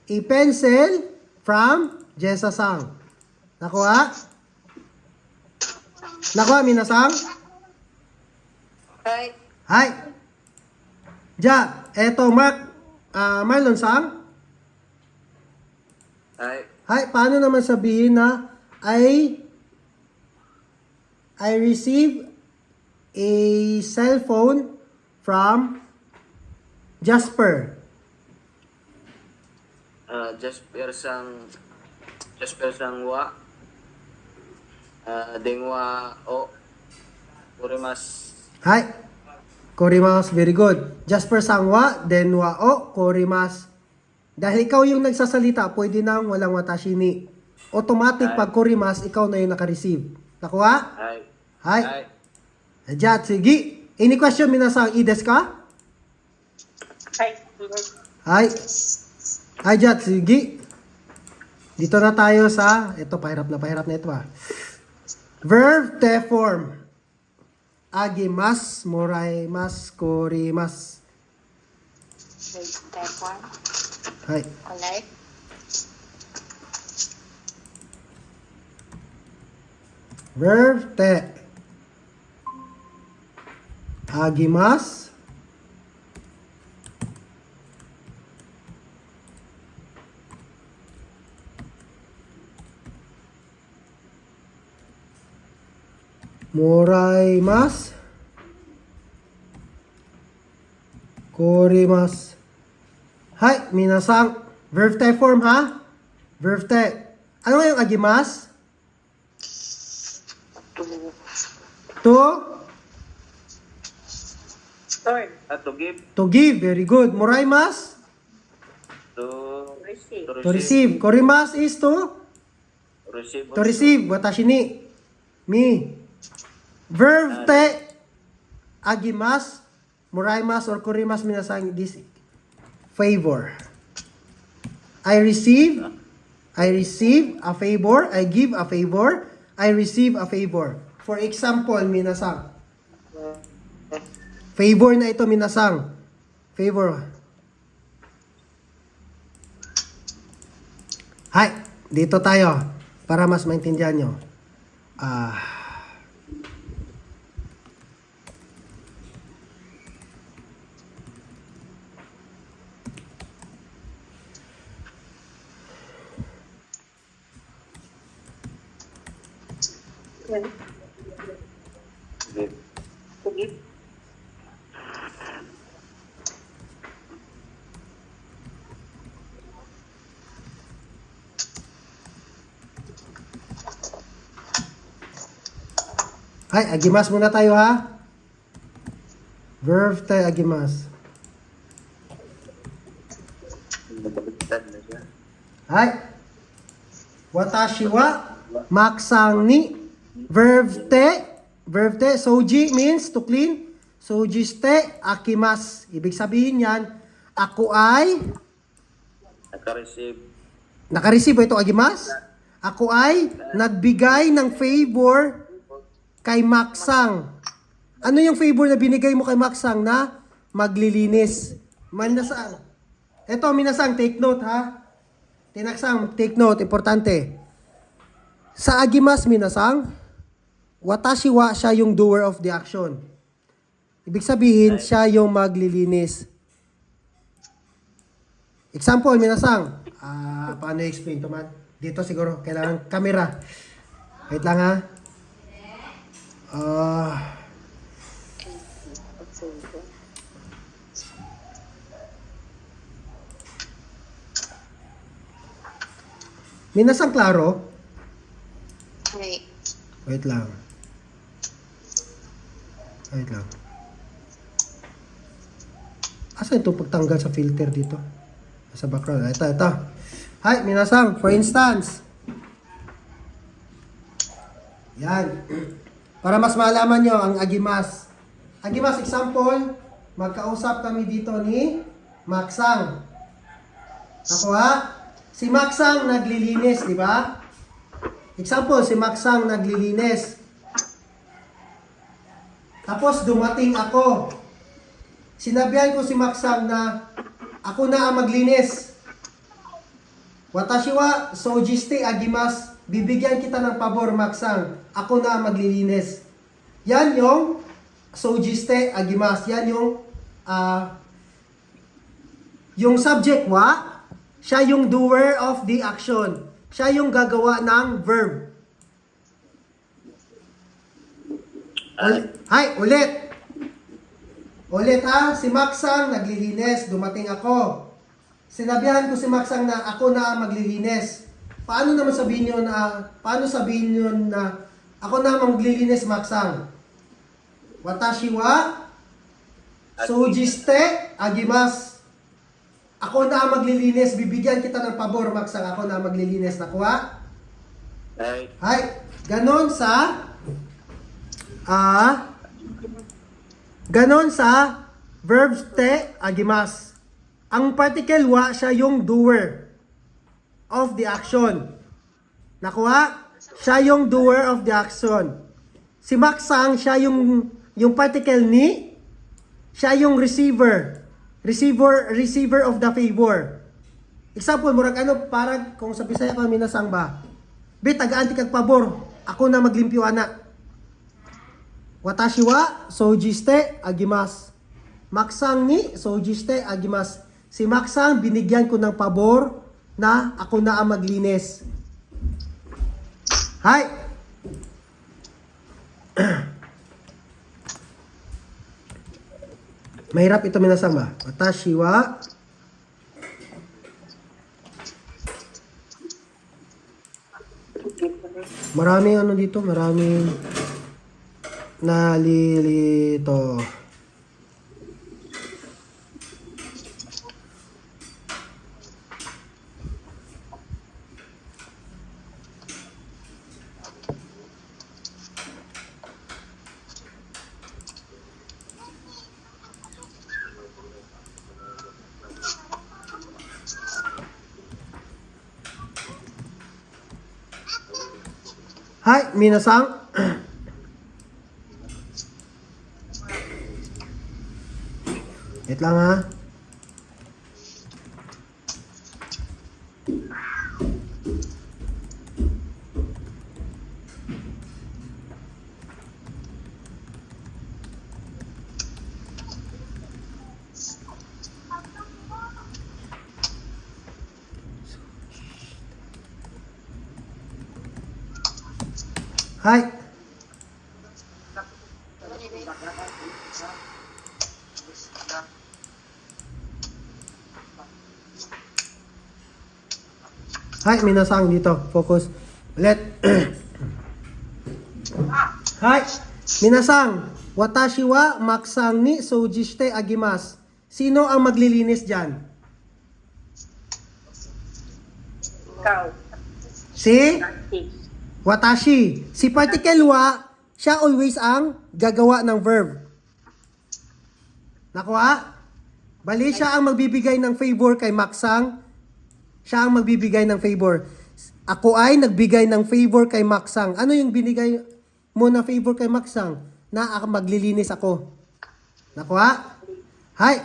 a pencil from Jessa-sang. Nakuha? Nakuha, Minasang? Hi. Hi. Ja, eto, Marlon-sang? Hi. Hi, paano naman sabihin na I received a cell phone from Jasper. Jasper Sangwa. Dengwa o Kurimas. Hi. Korimas, very good. Jasper Sangwa, Denwa o Korimas. Dahil ikaw yung nagsasalita, pwede nang walang watashi ni. Automatic pag Korimas, ikaw na yung naka-receive. Nakuha? Hi. Hi. Hi. Ajat, sige. Any question, minasang ides ka? Hi. Hi. Ajat, sige. Dito na tayo sa, ito, pahirap na ito ah. Verb te form. Agimas, moraimas, korimas. That one. Hi. Alright. Verb te. Agimas. Moraimasu. Korimasu. Hai, minasang. Verb type form ha? Verb type. Ano nga yung agimasu? To? To give. To give. Very good. Moraimasu? To Receive. To receive. Korimasu is to? receive. To receive. Watashi ni. Mi. Verb te. Agimasu. Moraimasu or korimasu minasang this favor. I receive a favor. I give a favor. I receive a favor. For example, minasang. Favor na ito, minasang. Favor. Hi, dito tayo para mas maintindihan nyo. Give. To give. Hi, agimas muna tayo ha. Verb tayo, agimas. Nabaliktad na siya. Hi. Watashi wa maksang ni. Verb te. Verb te. Soji means to clean. Sojiste akimas. Ibig sabihin yan, ako ay Naka-receive. naka-receive ito agimas. Ako ay nagbigay ng favor kay Maksang. Ano yung favor na binigay mo kay Maksang na maglilinis? Minasang. Ito, minasang, take note ha. Tinaksang, take note, importante. Sa agimas, minasang, watashi wa siya yung doer of the action. Ibig sabihin, siya yung maglilinis. Example, minasang. Paano i-explain to man? Dito siguro, kailangan camera. Wait lang ha. Minasang klaro. Hai. Wait lang. Wait lang. Asan itong pagtanggal sa filter dito? Sa background. Ito. Hi, minasang. For instance. Yan. Para mas malaman nyo ang agimas. Agimas, example. Magkausap kami dito ni Maksang. Ako ha? Si Maksang naglilinis, di ba? Example, si Maksang naglilinis. Tapos dumating ako. Sinabihan ko si Maksang na ako na ang maglinis. Watashi wa soujiste agimasu. Bibigyan kita ng pabor, Maksang. Ako na ang maglilinis. Yan yung soujiste agimasu. Yan yung subject wa. Siya yung doer of the action. Siya yung gagawa ng verb. Ulit. Ulit ha, si Maksang naglilinis, dumating ako. Sinabihan ko si Maksang na ako na ang maglilinis. Paano sabihin nyo na ako na ang maglilinis, Maksang? Watashi wa soujiste agimasu. Ako na ang maglilinis, bibigyan kita ng pabor, Maksang. Ako na ang maglilinis. Nakuha? Hay. Ganon sa verbs te agimas. Ang particle wa, siya yung doer of the action. Nakuha? Siya yung doer of the action. Si Maksang, siya yung particle ni, siya yung receiver of the favor. Example, murag parang kung sa Bisaya ka minasang ba, tagaan ti kag pabor, ako na maglimpyo ana. Watashi wa soujiste agimasu. Maksang ni soujiste agimasu. Si Maksang, binigyan ko ng pabor na ako na ang maglinis. Hi. Mahirap ito minasang ba? Watashi wa maraming ano dito, maraming nalilito. Hi, minasang. Wait lang ha. Hi. Hi, minasang dito. Focus. Ulit. Hi. Minasang. Watashi wa maksang ni soujishite agimasu. Sino ang maglilinis dyan? Ikaw. Si? Si. Watashi. Si particle wa, siya always ang gagawa ng verb. Nakuha? Bali, siya ang magbibigay ng favor kay Maksang. Siya ang magbibigay ng favor. Ako ay nagbigay ng favor kay Maksang. Ano yung binigay mo na favor kay Maksang? Na maglilinis ako. Nakuha? Hi.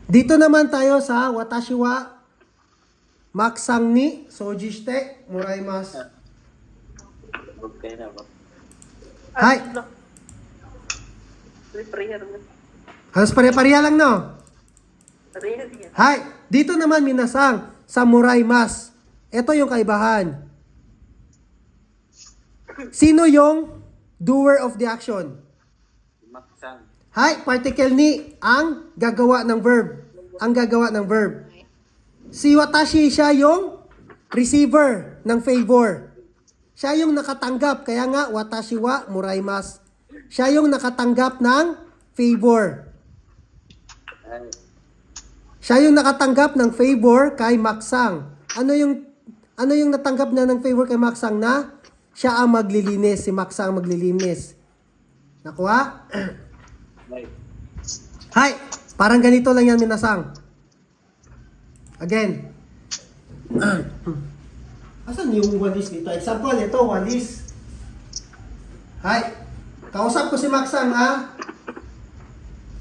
Dito naman tayo sa watashi wa maksang ni soujishite moraimasu. Okay na ba? Hi. Prayer mo. Halos pare-pareha lang, no? Prayer niya. Hi. Dito naman minasang sa moraimasu. Ito yung kaibahan. Sino yung doer of the action? Maksang. Hi, particle ni ang gagawa ng verb. Ang gagawa ng verb. Si watashi, siya yung receiver ng favor. Siya yung nakatanggap. Kaya nga, watashi wa moraimasu. Siya yung nakatanggap ng favor. Ay, Siya yung nakatanggap ng favor kay Maksang. Ano yung natanggap na ng favor kay Maksang na? Siya ang maglilinis. Si Maksang ang maglilinis. Nakuha? ay. Hi! Parang ganito lang yan, minasang. Again. Asan yung walis dito? Example, ito, walis. Hi! Kausap ko si Maksang, ha?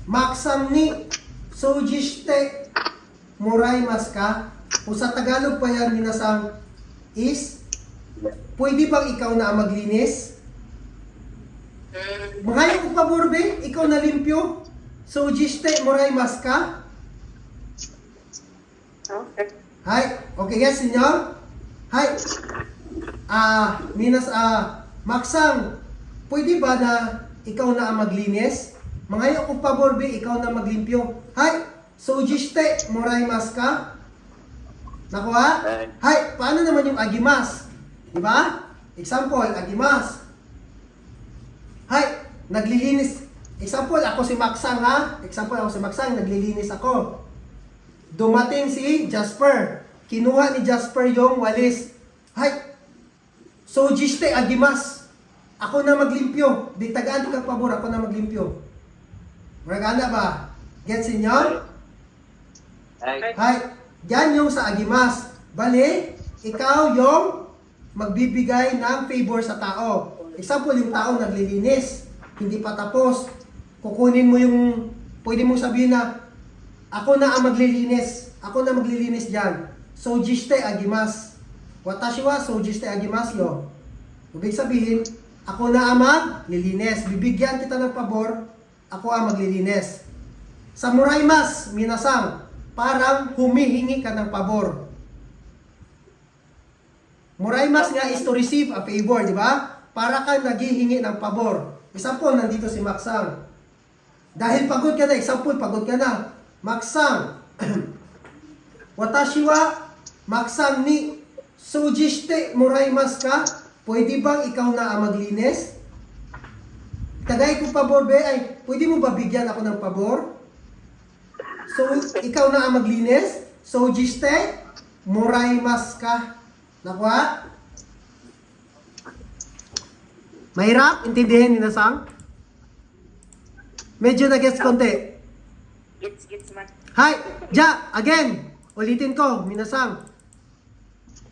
Maksang ni soujishite moraimasu ka? Kung sa Tagalog pa yan, minasang, is, pwede bang ikaw na ang maglinis? Mga yung paborbe, ikaw na limpyo? Soujishite moraimasu ka? Okay. Hi. Okay, yes, senyor. Hi. Maksang, pwede ba na ikaw na ang maglinis? Mga yung paborbe, ikaw na maglimpyo. Hi. Soujishite moraimasu ka? Nakuha? Hi. Paano naman yung agimas? Diba? Example, agimas. Hi. Naglilinis. Example, ako si Maksang, ha? Example, ako si Maksang, naglilinis ako. Dumating si Jasper. Kinuha ni Jasper yung walis. Hay! Soujishite agimasu. Ako na maglimpyo. Di tagaan ka pabor, ako na maglimpyo. Magana ba? Gets inyo? Ay, Hay! Yan yung sa agimas. Bali, ikaw yung magbibigay ng favor sa tao. Example, yung tao naglilinis. Hindi pa tapos. Kukunin mo yung, pwede mong sabihin na, ako na ang maglilinis. Ako na maglilinis dyan. Soujishite agimasu. Watashi wa soujishite agimasu yo. Ibig sabihin, ako na ang maglilinis. Bibigyan kita ng pabor, ako ang maglilinis. Sa moraimasu, minasang, parang humihingi ka ng pabor. Moraimas nga is to receive a favor, di ba? Para kang naghihingi ng pabor. Example, nandito si Maksang. Dahil pagod ka na, example, pagod ka na. Maksang. Watashi wa Maksang ni sujishite moraimasu ka? Pwede bang ikaw na ang maglinis? Tagay ko pabor, be. Ay, pwede mo ba bigyan ako ng pabor? So, ikaw na ang maglinis? Sujishite moraimasu ka? Nakuha? Mahirap? Intindihin, Minasang? Medyo na-gets konti. Gets man. Hi! Ja! Again! Ulitin ko, Minasang.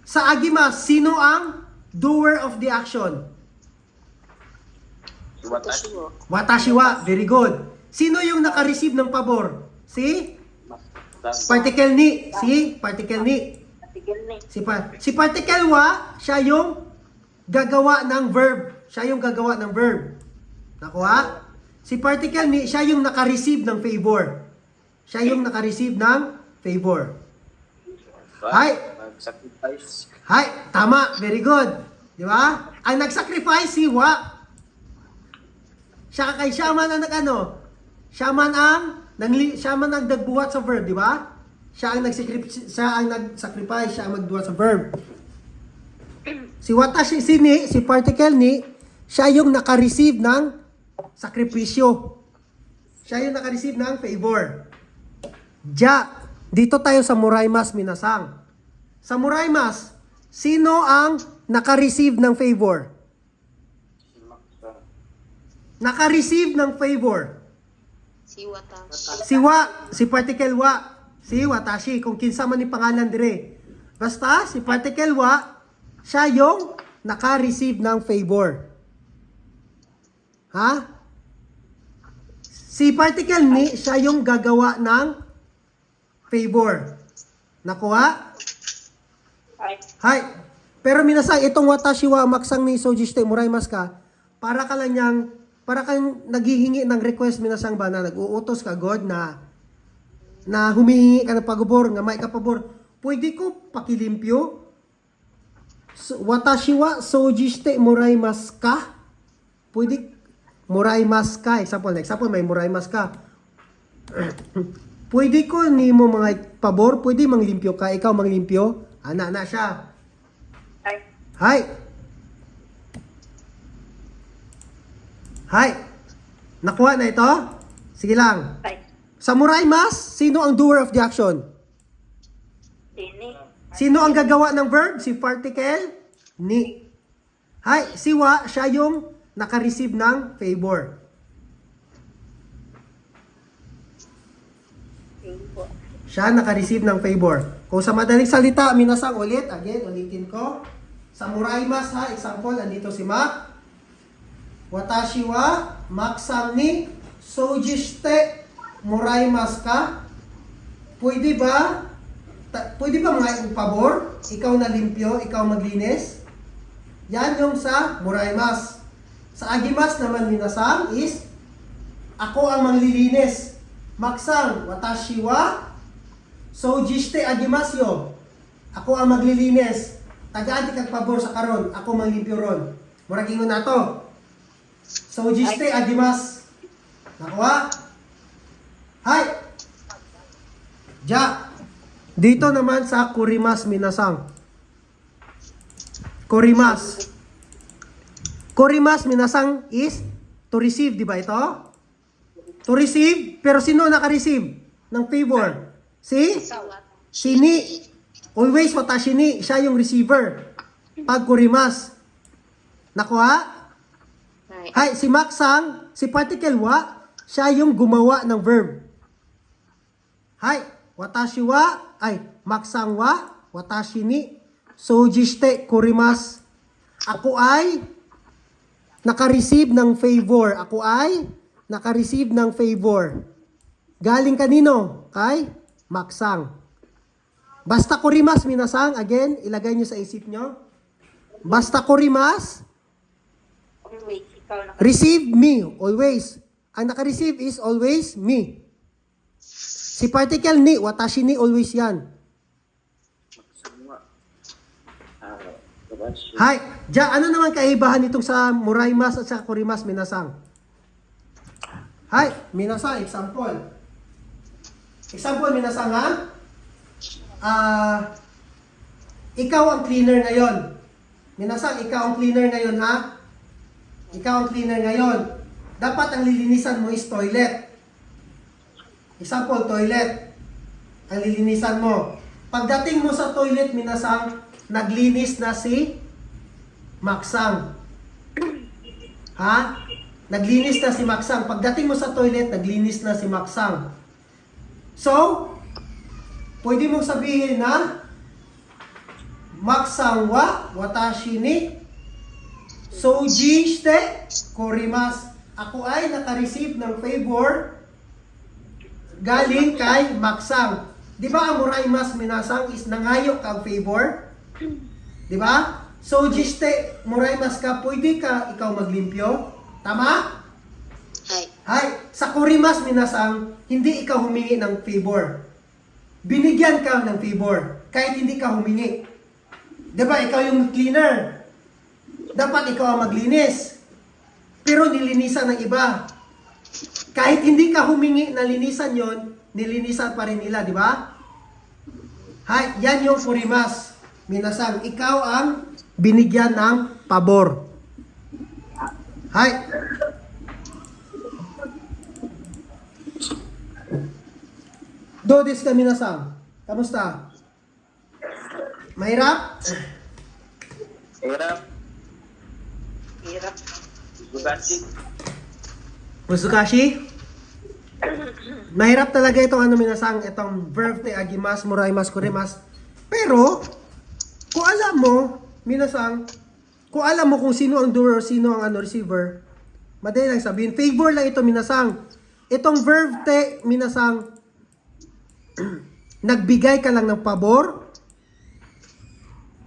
Sa Agimas, sino ang doer of the action? Watashi. Watashi wa. Very good. Sino yung naka-receive ng pabor? Si? Particle ni. Si? Particle ni. Natigil ni. Si particle wa, siya yung gagawa ng verb. Siya yung gagawa ng verb. Nakuha? Si particle ni, siya yung naka-receive ng favor. Siya yung naka-receive ng favor. Hi! Sacrifice. Hi! Tama! Very good. Di ba? Ang nag-sacrifice si wa. Siya man ang nag-ano? Siya man ang nagbuhat sa verb, di ba? Siya ang nag-sacrifice, siya ang magbuhat sa verb. Si watashi, si particle ni, siya yung naka-receive ng sakripisyo. Siya yung naka-receive ng favor. Ja, dito tayo sa moraimasu, Minasang. Sa moraimasu, sino ang naka-receive ng favor? Naka-receive ng favor. Si Watashi. Si particle wa. Si watashi, kung kinsa man ni pangalan dire. Basta, si particle wa, siya yung naka-receive ng favor. Ha? Si particle ni, siya yung gagawa ng favor. Nakuha? Ay, Hi. Pero Minasang, itong watashi wa maksang ni sojishite moraimasu ka, para kang naghihingi ng request, Minasang ba, na nag-uutos ka, God, na humihingi ka ng pagubor, nga may kapabor. Pwede ko pakilimpyo? Watashi wa sojishite moraimasu ka? Pwede, moraimasu ka. Example, may moraimasu ka. Pwede ko ni mo mga pabor, pwede manglimpyo ka, ikaw manglimpyo. Ana na siya. ay, Hi. Hi. Nakuha na ito? Sige lang. ay. Sa moraimasu, sino ang doer of the action? Ini. Sino ang gagawa ng verb? Si particle? Ni. Hi. Si wa, siya yung naka-receive ng favor. Info. Siya naka-receive ng favor. Kung sa madaling salita, Minasang, ulitin ko. Sa moraimasu, ha, example, andito si Mak. Watashi wa maksang ni sojishite moraimasu ka? Pwede ba mga pabor? Ikaw na limpyo, ikaw maglinis? Yan yung sa moraimasu. Sa agimasu naman, Minasang, is ako ang manglilinis. Maksang, watashi wa sojishite agimasu yo. Ako ang maglilinis. Tagaan kag pabor sa karon, ako manglimpyo ron. Murag ingon nato. Sojishite agimasu. Nakuha? Hi. Ja. Dito naman sa kurimasu, Minasang. Kurimasu. Kurimasu, Minasang, is to receive, di ba ito? To receive, pero sino naka-receive ng favor? Si ni. Always watashi ni, siya yung receiver. Pag kurimasu. Nakuha? Hi, si Maksang, si particle wa, siya yung gumawa ng verb. Hi, watashi wa, Maksang wa, watashi ni, sojishite kurimasu. Ako ay naka-receive ng favor. Ako ay naka-receive ng favor. Galing kanino? Kay Maksang. Basta kurimasu, Minasang, again, ilagay nyo sa isip nyo. Basta kurimasu, Always, ikaw na. receive me, always. Ang naka-receive is always me. Si particle ni, watashi ni, always yan. Washi. Hay, ja, ano naman kaibahan itong sa Muraymas at sa Kurimas, minasang? Hay, minasang, example. Example, minasang ha? Ikaw ang cleaner ngayon. Minasang, ikaw ang cleaner ngayon ha? Ikaw ang cleaner ngayon. Dapat ang lilinisan mo is toilet. Example, toilet. Ang lilinisan mo. Pagdating mo sa toilet, minasang, naglinis na si Maksang. Ha? Naglinis na si Maksang. Pagdating mo sa toilet, naglinis na si Maksang. So, pwede mong sabihin na Maksang wa watashi ni souji shite korimasu. Ako ay naka-receive ng favor galing kay Maksang. Di ba ang Muraymas minasang is nangayo kang favor? Di ba? So, jiste, Muraymas ka, pwede ka ikaw maglimpyo? Tama? Hay. Hay, sa Kurimas minasang, hindi ikaw humingi ng favor. Binigyan ka ng favor, kahit hindi ka humingi. Di ba, ikaw yung cleaner. Dapat ikaw ang maglinis. Pero nilinisan ng iba. Kahit hindi ka humingi na linisan yon, nilinisan pa rin nila, di ba? Hay, yan yung Kurimas. Minasang, ikaw ang binigyan ng pabor. Hay. Do desu ka, minasang? Kamusta? Mahirap? Hirap. Hirap. Bugatti. Musukashi? Mahirap talaga itong ano minasang, itong verb ni agimas, muraimas, kurimas. Pero, kung alam mo, minasang, kung alam mo kung sino ang doer, sino ang receiver, madali lang sabihin. Favor lang ito, minasang. Itong verb te, minasang, nagbigay ka lang ng pabor,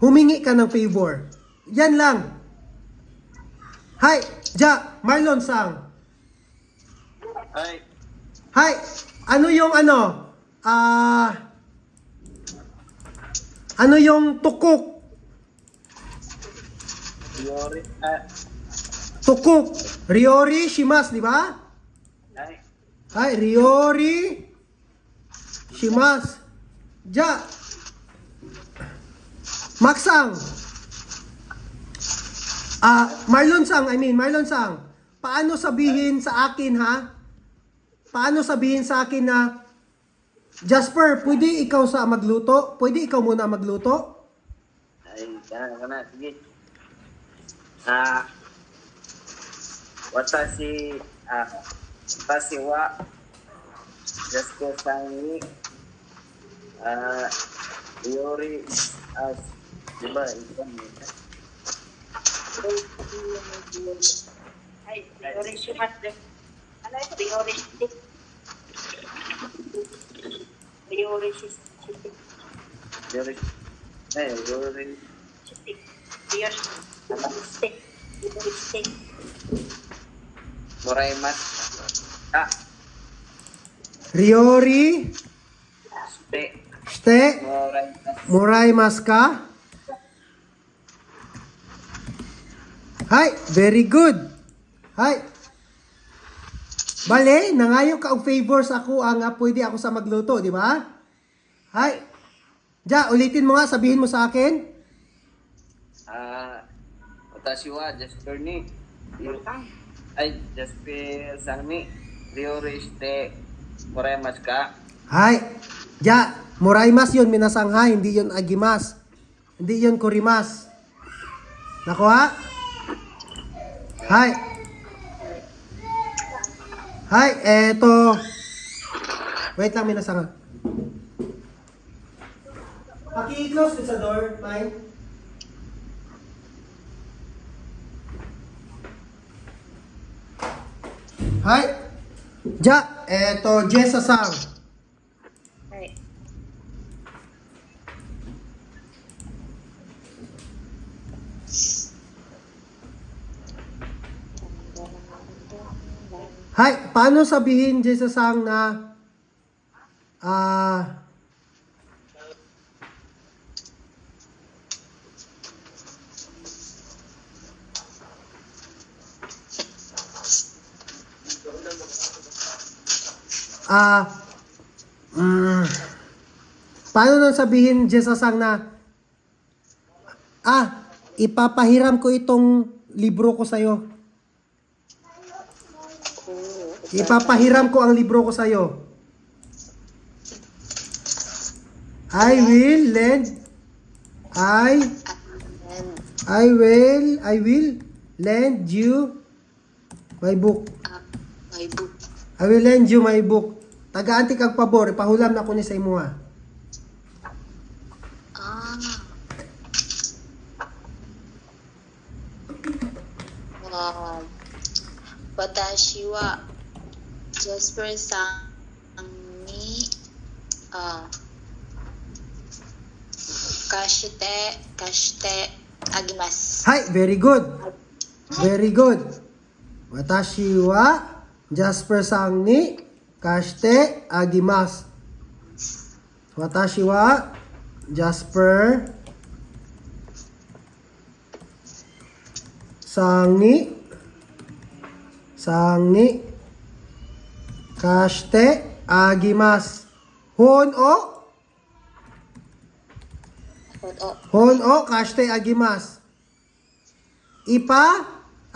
humingi ka ng favor. Yan lang. Hi, Ja, Marlon Sang. Hi. Hi, ano yung ano? Ano yung tukok? Yori. Tukok. Ryori shimas, di ba? Hi. Hi, Ryori shimas. Ja. Maksang. Marlon Sang. Paano sabihin sa akin ha? Paano sabihin sa akin na Jasper, pwede ikaw sa magluto? Pwede ikaw muna magluto? Ay, kana. Sige. Watashi wa Jasko sangi Yori diba? Ay, orange yung hat din. Ano ito? The orange stick. The orange stick. Yori. Yori. Stick. The orange stick. The orange stick. Moraimas. Ryori shite Moraimas. muraimasu ka? Hi, very good. Hi. Bale, nangayo ka og favor sa ako nga pwede ako sa magluto, di ba? Hi. Ja, ulitin mo nga, sabihin mo sa akin. Watashi wa Jasper ni. Ay, Jasper sang ni. Ryori shite moraimasu ka? Hi. Ja, muraimas yun, minasang ha, hindi yun agimas. Hindi yun kurimas. Nako ha? Hi. Hi, eto. Wait lang, minasang ha. Paki-close sa door, fine. Hi. Ja, eto, Jessa Sang. Hay. Hi, paano sabihin Jessa Sang na paano nang sabihin Jesasang na, ipapahiram ko itong libro ko sa'yo. Ipapahiram ko ang libro ko sa'yo. I will lend you my book. My book. I will lend you my book. Taga-anti kag pabor, ipahulam na ko ni sa imo ha. Watashi wa Jasper sang ni kashite agimasu. Hi, very good. Very good. Watashi wa Jasper sang ni kashite agimasu. Watashi wa Jasper sang ni kashite agimasu. Hon o kashite agimasu.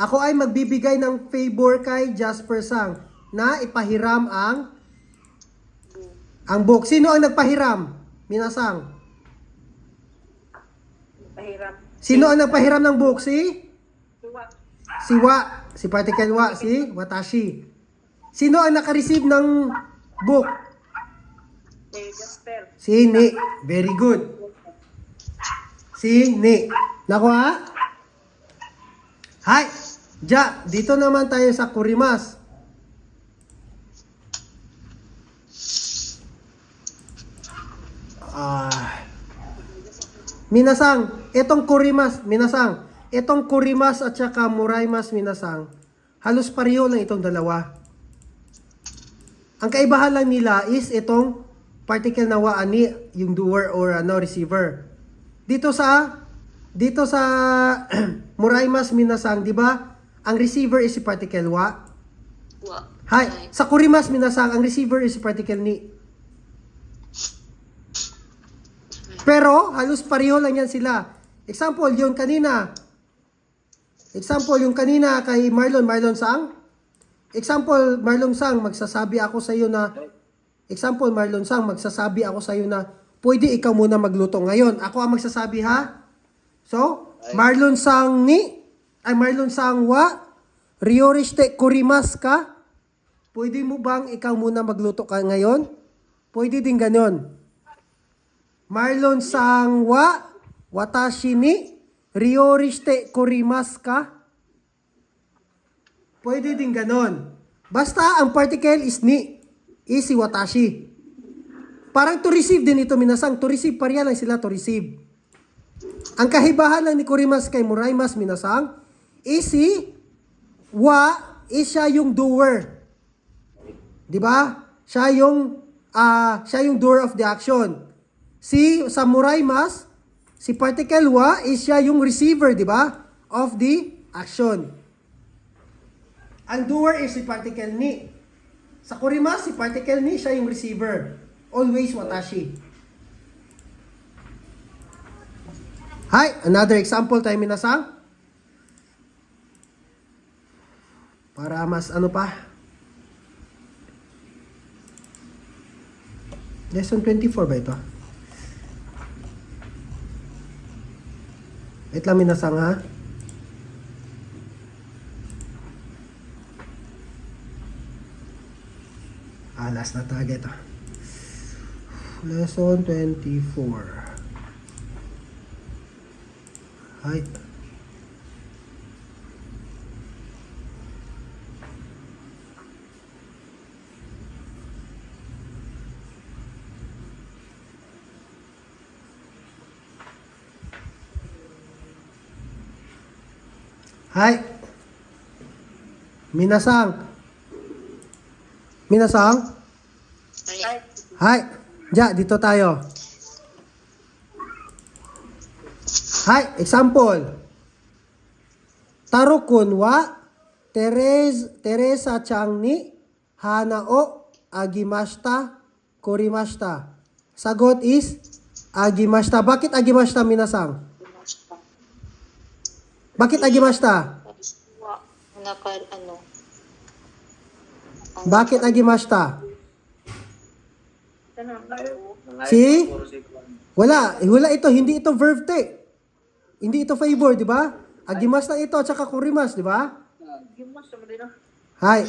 Ako ay magbibigay ng favor kay Jasper Sang na ipahiram ang book. Sino ang nagpahiram? Minasang. Pahirap. Sino ang nagpahiram ng book? Si Tuwa. Si particle wa, si Watashi. Sino ang naka-receive ng book? Jasper. Si Ni. Very good. Si Ni. Nakuha? Hi. Ja, dito naman tayo sa kurimas. Itong kurimas at saka muraymas, minasang, halos pareho lang itong dalawa. Ang kaibahan lang nila is itong particle na wa ani, yung doer or receiver. Dito sa muraymas, minasang, di ba? Ang receiver is si particle wa. Hi, sa kurimas, minasang, ang receiver is si particle ni. Pero halos pareho lang yan sila. Example, yung kanina kay Marlon Sang. Example, Marlon Sang, magsasabi ako sa iyo na pwede ikaw muna magluto ngayon. Ako ang magsasabi ha. So, Marlon Sang wa Ryorishite kurimasu ka? Pwede mo bang ikaw muna magluto ka ngayon? Pwede din ganon. Marlon Sang wa watashi ni ryorishite kurimasu ka? Pwede din ganon. Basta ang particle is ni, is si watashi. Parang to receive din ito, minasang. To receive, pareha lang sila to receive. Ang kahibahan lang ni kurimasu kay muraymas, minasang, is si wa, is siya yung doer. Diba? Siya yung doer of the action. Sa muraymas, si particle wa is siya yung receiver, di ba? Of the action. Ang doer is si particle ni. Sa kurimas, si particle ni siya yung receiver. Always watashi. Hi, another example tayo, minasang. Para mas pa. Lesson 24 ba ito? Wait lang, minasang ha. Last na talaga ito. Lesson 24. Hi. Hi. Minasang. Hi. Ja, dito tayo. Hi, example. Tarukun wa Teresa Chang ni Hanao agimashita, korimashita. Sagot is agimashita. Bakit agimashita, minasang? Agimashita. Bakit agimashita? Wa. Ano? Bakit agimashita? Ano? See? Wala ito, hindi ito verb te. Hindi ito favor, di ba? Agimashita ito, at saka kurimas, di ba? Gimas naman din ah. Hay.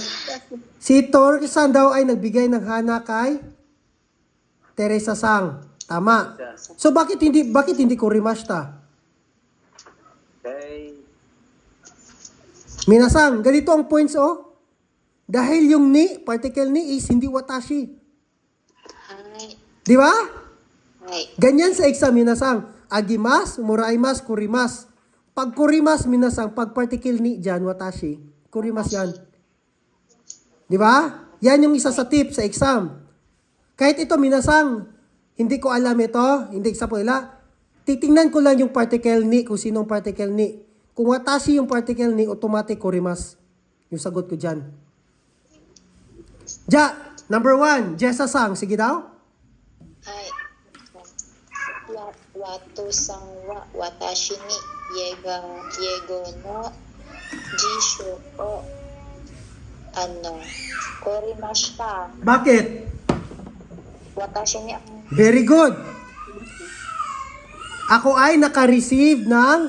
Si Torre-san daw ay nagbigay ng hana kay Teresa Sang. Tama. So bakit hindi kurimashita? Okay. Minasang, ganito ang points oh. Dahil yung ni, particle ni is hindi watashi. Hai. Di ba? Hai. Ganyan sa exam, minasang. Agimas, muraimas, kurimas. Pag kurimas, minasang, pag particle ni dyan, watashi, kurimas yan. Di ba? Yan yung isa sa tip sa exam. Kahit ito, minasang, hindi ko alam ito, hindi example nila, titingnan ko lang yung particle ni, kung sinong particle ni. Kung watashi yung particle ni, automatic kurimas. Yung sagot ko dyan. Number 1, Jessa-sang, sige daw. Hai. Watu sang wa watashi ni yego no jisho o korimashita. Bakit? Watashi ni Very good. Ako ay naka-receive ng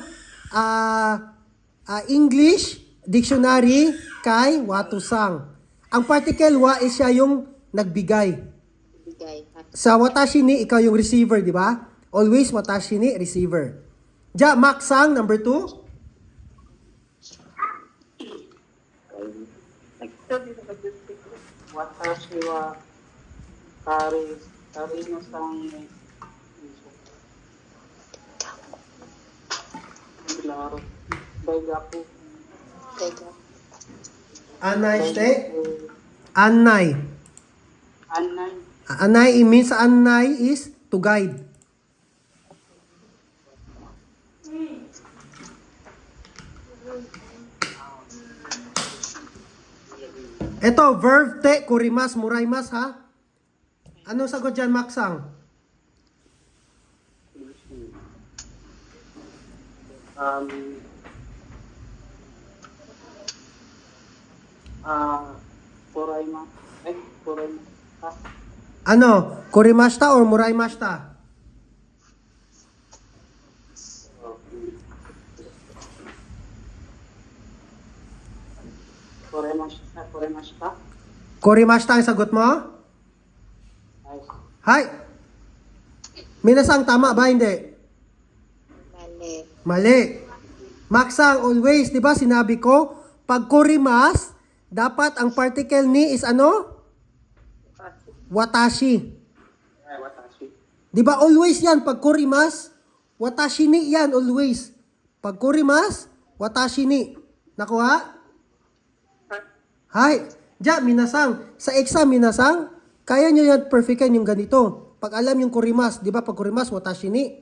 English dictionary kay Watusang. Ang particle wa is siya yung nagbigay. bigay. Sa watashi ni, ikaw yung receiver, di ba? Always watashi ni, receiver. Maksang, number 2. Watashi wa karino-san Claro. Daigaku. Bigay. Anay, Anay. Anay. Anay, it means anay is to guide. Ito, verb te, kurimas, muraimas, ha? Anong sagot dyan, Maksang? Um, Koraima. Koraima. Ano? Kurimashita or muraimashita? Koraimashita. Kurimashita ang sagot mo? Hay! Minasang tama ba? Hindi. Mali. Mali. Maksang, always, di ba sinabi ko, pag kurimas, dapat ang particle ni is ano? Watashi. Watashi. Di ba always yan, pag kurimas, watashi ni yan, always. Pag kurimas, watashi ni. Nakuha? Hay. Minasang. Sa exam, minasang, kaya nyo yan perfectan yung ganito. Pag alam yung kurimas, di ba pag kurimas, watashi ni.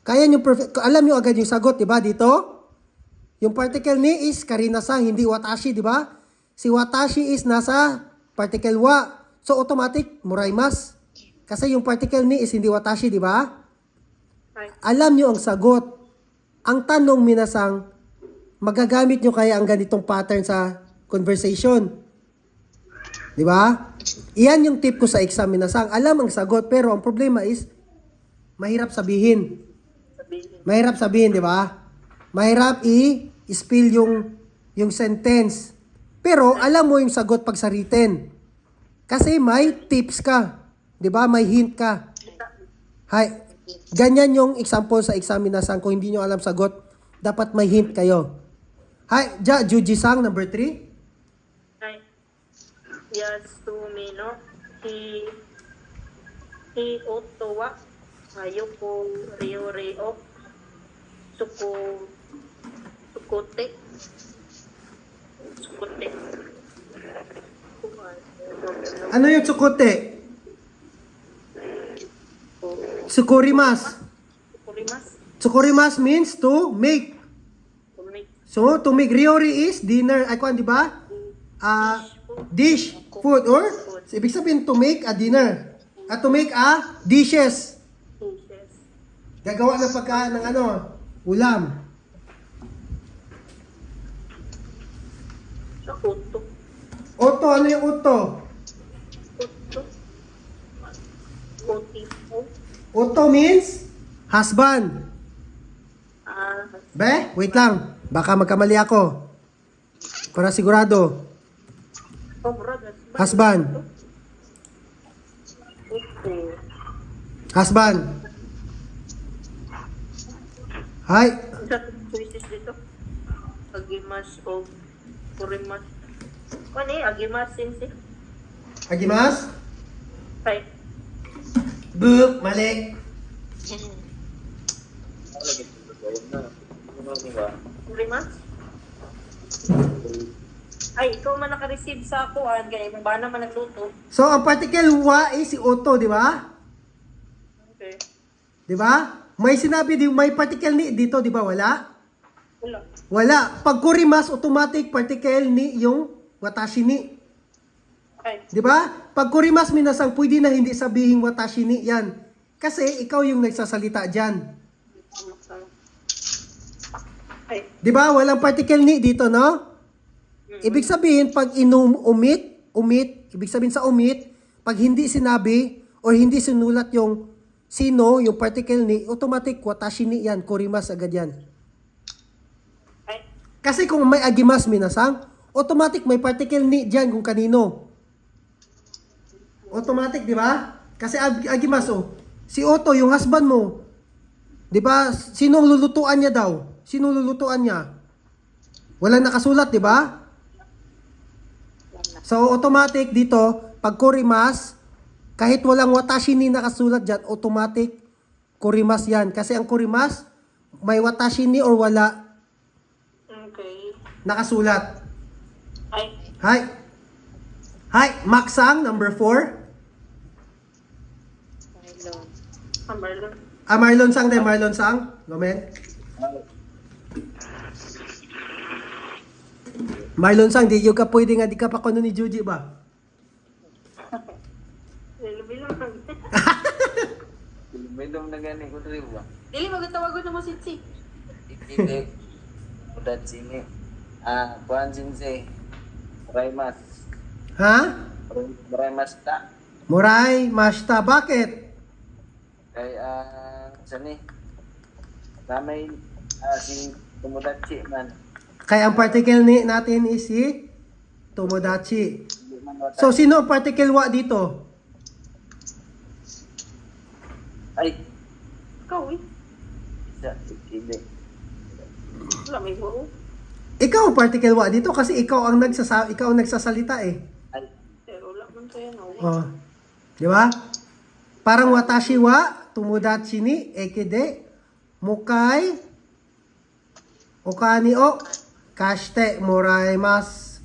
Kaya nyo perfect, alam nyo agad yung sagot, di ba dito? Yung particle ni is karina-sang, hindi watashi, di ba? Si watashi is nasa particle wa. So automatic, muraimas. Kasi yung particle ni is hindi watashi, di ba? Alam nyo ang sagot. Ang tanong, minasang, magagamit nyo kaya ang ganitong pattern sa conversation. Di ba? Iyan yung tip ko sa exam, minasang. Alam ang sagot, pero ang problema is, mahirap sabihin. Mahirap sabihin, di ba? Mahirap i-spill yung sentence. Pero alam mo yung sagot pag sa written. Kasi may tips ka. Di ba? May hint ka. Hay. Ganyan yung example sa examinasang. Kung hindi nyo alam sagot, dapat may hint kayo. Hay. Juji-sang, number 3. Hai. Yasumi no hi oto wa yoko ryore o sukote. Ano yung tsukote? Tsukurimas. Kurimas. Tsukurimas means to make. Kumik. So, to make ryori is dinner. Ay, kuwan, di ba? Dish. Food or so, ibig sabihin to make a dinner. At to make a dishes. Dishes. Gagawa ng pagkain ng ano, ulam. Sa kuto. Oto, ano yung oto? Kuto. Kutipo. Oto means husband. Be, wait lang. Baka magkamali ako. Para sigurado. Husband. Okay. Husband. Hi. Sa choices dito. Agimas o kurimas. Ano eh? Agimas sinsi. Agimas? Right. Bu, mali. Kurimas? Ay, ikaw man naka-receive sa kuan, kaya mo ba naman nagluto? So, ang particle wa is si Otto, di ba? Okay. Di ba? May sinabi, may particle ni dito, di ba? Wala? Wala. Wala. Pag kurimas, automatic particle ni yung watashi ni. Okay. Di ba? Pag kurimas, minasang pwede na hindi sabihin watashi ni yan. Kasi ikaw yung nagsasalita dyan. Okay. Di ba? Walang particle ni dito, no? Ibig sabihin, pag omit, ibig sabihin sa omit, pag hindi sinabi or hindi sinulat yung sino, yung particle ni, automatic watashi ni yan, kurimas agad yan. Okay. Kasi kung may agimas minasang, automatic may particle ni dyan kung kanino. Automatic, di ba? Kasi agimas, oh. Si Otto, yung husband mo, di ba? Sinong lulutuan niya daw? Sinong lulutuan niya? Walang nakasulat, di ba? So, automatic dito, pag kurimas, kahit walang watashi ni nakasulat dyan, automatic kurimas yan. Kasi ang kurimas, may watashi ni or wala Okay. nakasulat. Ay, Hi. Hi, Maksang, number 4. Marlon. Marlon. Marlon Sang din, Marlon Sang. Gomen. Marlon Sang, di yung ka pwede nga, di ka pa kuno ni Juji ba? Bilang lang. Medong na gani ko rin ba? Dili, magtawagon na mo si Chi. Ikide. Udat sini. Kuan sinse. Raimas. Ha? Raimas ta. Muray, Mashta, bakit? Kay sani. Namay si Tomodachi man. Kaya ang particle ni natin is si Tomodachi. Hindi man wata. So, sino ang particle wa dito? Ay, Ikaw eh. isa ikide. Wala may buo. Ikaw ang particle wa dito kasi ikaw ang nagsasalita eh. Ay, Pero wala man tayo na. Oh. Di ba? Parang watashi wa Tomodachi ni ekide mukai okani o kashite moraimasu.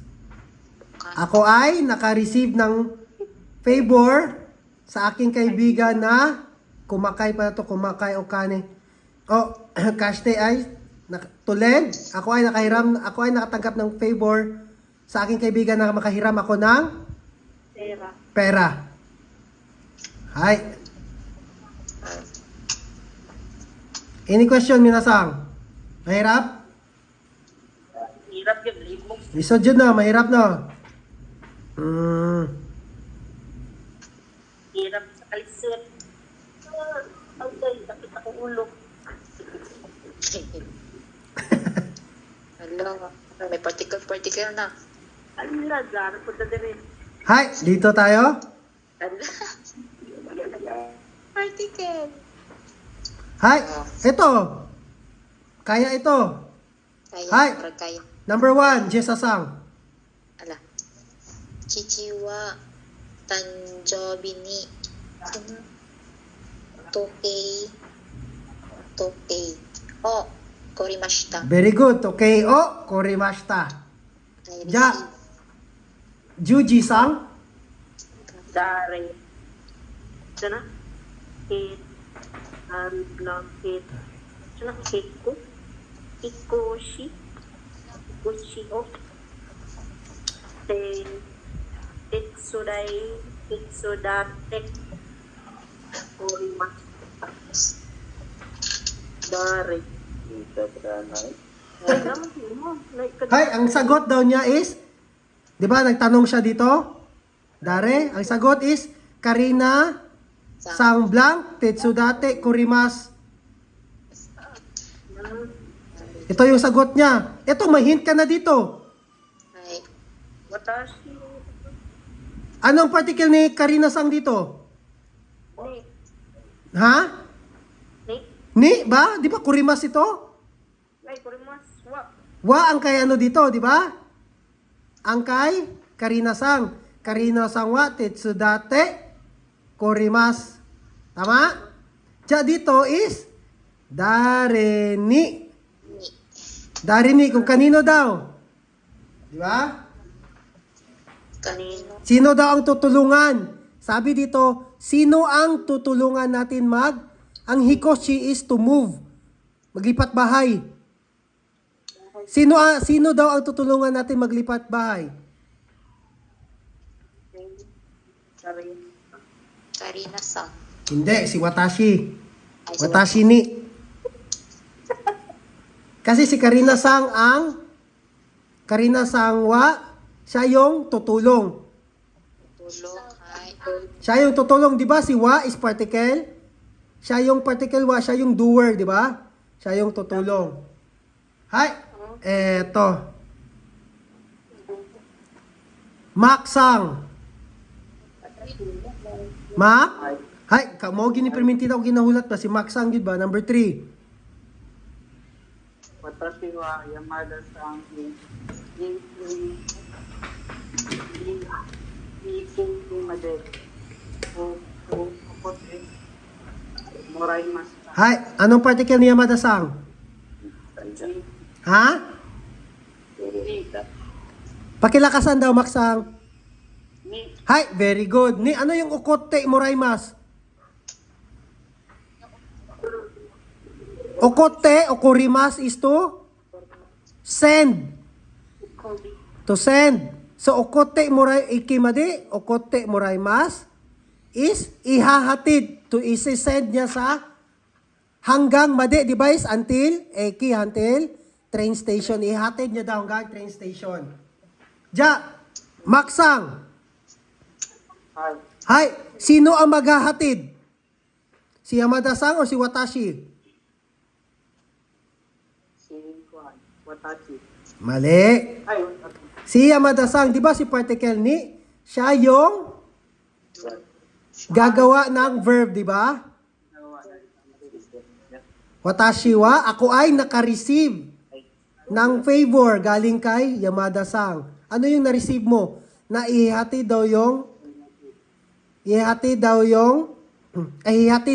Ako ay naka-receive ng favor sa aking kaibigan na kumakay okani. O, kashite ay tulad. Ako ay nakatanggap ng favor sa aking kaibigan na makahiram ako ng Pera. pera. Hi. Any question, minasang? Mahirap? Hirap yun. Libog. Lisod yun na, mahirap na. Hirap sa kalisod. Okay, sakit ako ulo. Hello. May particle na. Ala, gano'n po na din. Hi, dito tayo. Ala. Particle. Hi, ito. Kaya ito. Kaya. Hi. Parang kaya. Number 1, Jessa-sang. Ala. Chichi wa tanjobi ni Tokei o korimashita. Very good. Okay, o, korimashita. Ja. Juji-sang. Dari. Sana? Hit. Lang hit. Sana? Hiko? Hikoshi? Hikoshi o? Titsudate, Korimas, Dari. Ay, naman mo. Hay, ang sagot daw niya is, di ba, nagtanong siya dito? Dare, ang sagot is, Karina sang blank, Tetsudate Kurimas. Ito yung sagot niya. Ito, may hint ka na dito. Ay, Watashi, Anong particle ni Karina sang dito? ni, Ha? ni, Ni, ba? Di ba Kurimas ito? ay, Korimas, wa. Wa ang kay ano dito, di ba? Ang kay Karina sang. Karina sang wa, Tetsudate Kurimas. Tama? Diya dito is Dareni. Dareni, kung kanino daw? Di ba? Kanino? Sino daw ang tutulungan? Sabi dito, sino ang tutulungan natin ang hikoshi is to move. Maglipat bahay. Sino daw ang tutulungan natin maglipat bahay? Karina sang. Hindi, si Watashi. Ay, Watashi ni. Kasi si Karina sang wa, siya yung tutulong. tulong. Ay, Siya yung tutulong, di ba? Si wa is particle. Siya yung particle wa, siya yung doer, di ba? Siya yung tutulong. Hay, eto. Maksang. Mak? Hay, kamo gini-permintin ako ginahulat ba? Si Maksang, yun ba? Number 3. Watashi wa Yamada-san made okote moraimashita. Hay, anong particle ni Yamada-sang? Ha? Pakilakasan daw, Maksang. Ni Hay, very good. Ni, ano yung okote moraimas? Okote, okorimas is to send. To send. So, okote moray ikimade, okote moraimas is ihahatid. To isi-send niya sa hanggang made device until train station. Ihatid niya daw hanggang train station. Ja, Maksang. Hai Hay, sino ang maghahatid? Si Yamada-san o si Watashi? si Kuan Watashi. Mali. Ay, Watashi. Si Yamada-san, di ba si particle ni? Siya yung gagawa ng verb, di ba? Watashi wa, ako ay naka-receive ng favor galing kay Yamada-san. Ano yung na-receive mo? Na ihatid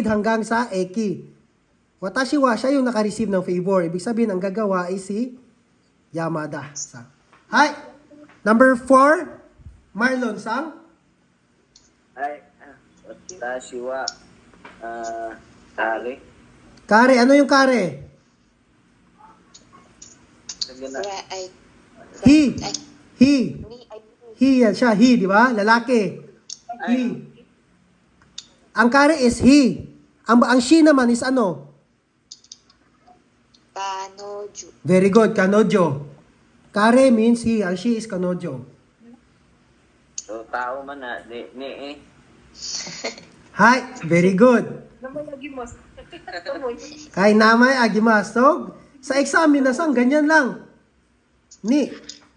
hanggang sa eki. Watashi wa, siya yung naka-receive ng favor. Ibig sabihin, ang gagawa ay si Yamada-san. Hi! Number 4, Marlon-san. Ay, watashi wa, kare. Kare, ano yung kare? Sabi na, kura ay, He. ay, He. ni ay, He yan siya. He, di ba? Lalaki. He. Ang kare is he. Ang she naman is ano? kanoju. Very good. Kanojo. Kare means he. Ang she is kanojo. so tao man na, ni Hi. Very good. Naman lagi mas. Tumoy. Kay namay agimas. So, sa exam, minasang ganyan lang. Ni.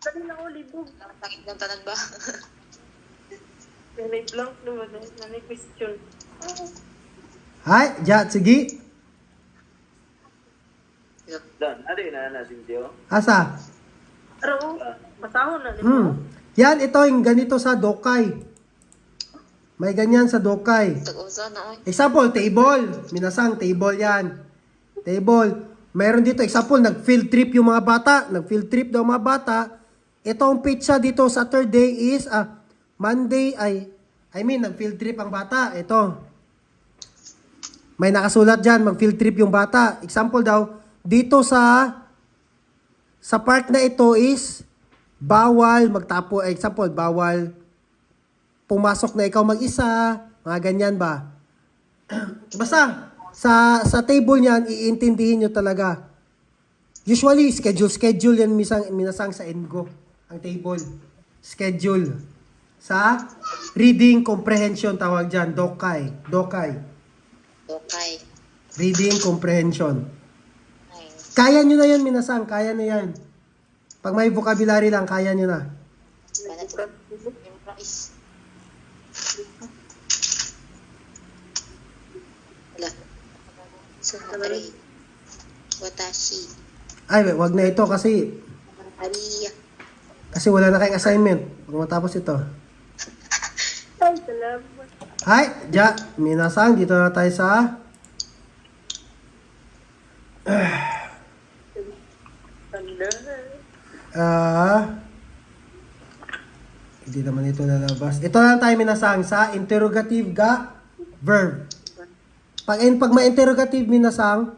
Dali na ako libog. Takit ng tanan ba? Nanay blank naman. Nanay question. Hi. Ja, sige. Dan, ano yun na Cynthia? Asa? Pero, masahon na. Di ba? Yan, ito yung ganito sa dokay. May ganyan sa dokay. Tag-uso na oy. Example, table. Minasang, table yan. Table. Mayroon dito, example, nag-field trip yung mga bata. Nag-field trip daw mga bata. Itong pizza dito, Saturday is, Monday, nag-field trip ang bata. Ito. May nakasulat dyan, mag-field trip yung bata. Example daw, dito sa park na ito is, bawal magtapo. Example, bawal pumasok na ikaw mag-isa, mga ganyan ba? Basta, sa table niyan, iintindihin nyo talaga. Usually, schedule yan minasang sa ENGO, ang table. Schedule. Sa reading comprehension, tawag dyan, dokay. Okay. Reading comprehension. Nice. Kaya nyo na yan, minasang, kaya na yan. Pag may vocabulary lang, kaya nyo na. Memorize. Wala. Sunari. Watashi. Ay, wag na ito kasi Ariya. wala na kayong assignment. Pag matapos ito. Ay, salamat. Hi, minasang, dito na tayo sa Tanda. hindi naman ito lalabas. Ito lang tayo minasang sa interrogative verb. Pag may interrogative minasang,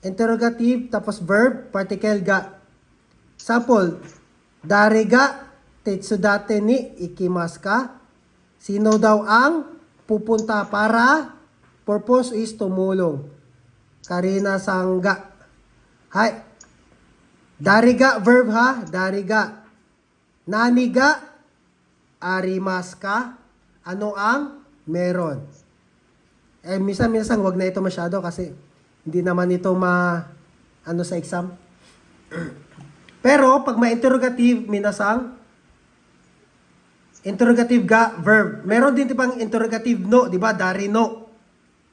interrogative tapos verb, particle Sample, dare tetsudate ni ikimasu ka? Sino daw ang pupunta para? Purpose is tumulong. Karina sangga. Hi. Dare verb ha, dare Nani arimasu ka? Ano ang meron? Minsan wag na ito masyado kasi hindi naman ito sa exam. Pero pag may interrogative minasang, interrogative verb. Meron din pang interrogative no, 'di ba? Dari no.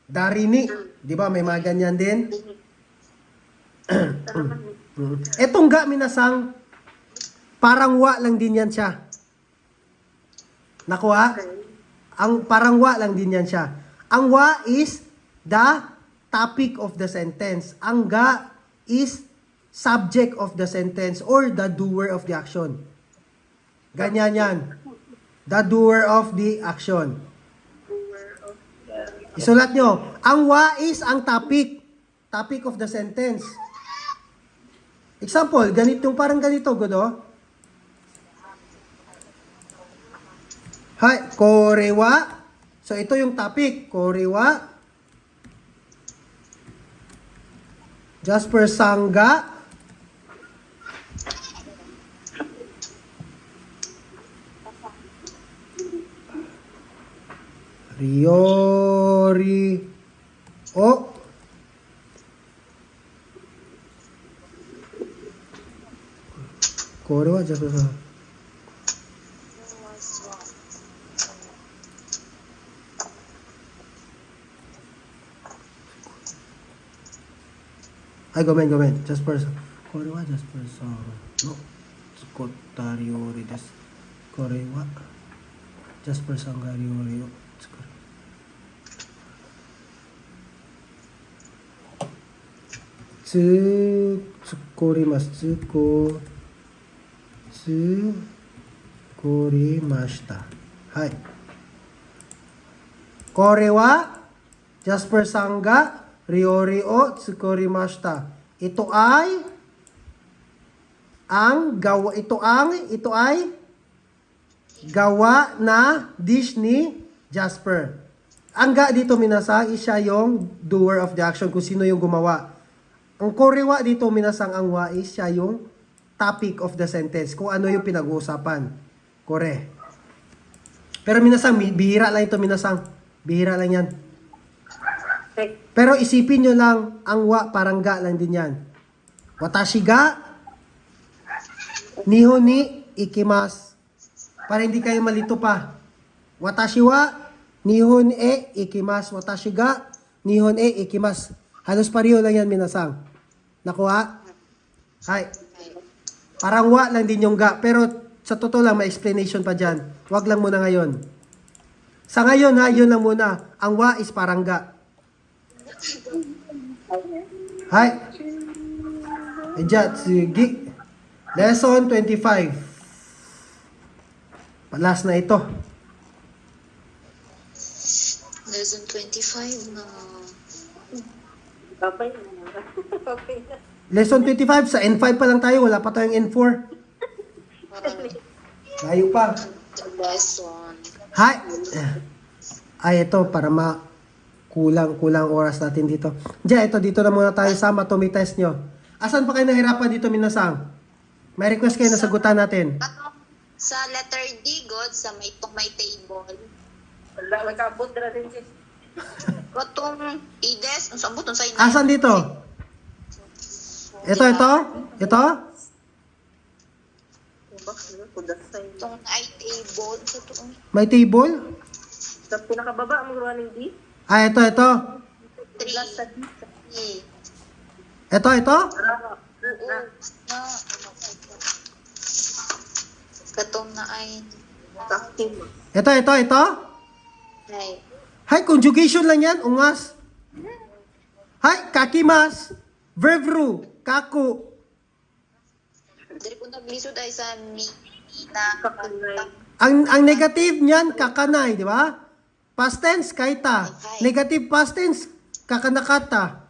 Dari ni, 'di ba? May mga ganyan din. Etong minasang parang wa lang din yan siya. Nakuha? Ang parang wa lang din yan siya. Ang wa is the topic of the sentence. Ang ga is subject of the sentence or the doer of the action. Ganyan yan. The doer of the action. Isulat nyo. Ang wa is ang topic. Topic of the sentence. Example, parang ganito, Godo. Hi, korewa. So, ito yung topic. Korewa. Jasper Sangga. Ryori. O. Korewa, Jasper Sangga. Ay, gomen. Jasper Sangga. Korewa, Jasper Sangga. No. Tsukotariori desu. Korewa. Jasper Sangga ryori o. Tsukorimasu. Tsukorimashita. Hai. Korewa, Jasper Sangga, ryori o tsukorimashita. Ito ay gawa na dish ni Jasper. Ang dito minasang siya yung doer of the action, kung sino yung gumawa. Ang korewa dito minasang ang wa is siya yung topic of the sentence, kung ano yung pinag-uusapan. Kore. Pero minasang, bihira lang ito minasang. Bihira lang yan. Pero isipin nyo lang, ang wa parang ga lang din yan. Watashi ga nihon ni ikimasu. Para hindi kayo malito pa. Watashi wa nihon e ikimasu. Watashi ga nihon e ikimasu. Halos pareho lang yan minasang. Nakuha? Hi. Parang wa lang din yung ga. Pero sa totoo lang, may explanation pa dyan. Wag lang muna ngayon. Sa ngayon ha, yun lang muna. Ang wa is parang ga. Hi. Ejatsugi. Lesson 25. Last na ito. Lesson 25 na. Babay na naman. Babay na. Lesson 25, sa N5 pa lang tayo. Wala pa tayong N4. Layo pa. The lesson. Hi. Ay, ito, para kulang oras natin dito. Dito na muna tayo sa Matomi test nyo. Asan pa kayo nahirapan dito, minasang? May request kayo na sagutan natin. Sa letter D, God, sa may table. Wala, may kabot na rin sis. Katong ides, ang sabot sa inay. Asan dito? Ito? Itong ay table. Sa tuong. May table? Sa pinakababa, ang running D. Ah, ito. 3. Ito? Oo. Na. Katong na ay. Ito? Ay. Hay, conjugation lang yan, ungas. Hay, kakimas. Verb ru, kaku. Dari ko naglisod ay sa na. Ang negative niyan, kakanay, di ba? Past tense, kaita. Negative past tense, kakanakata.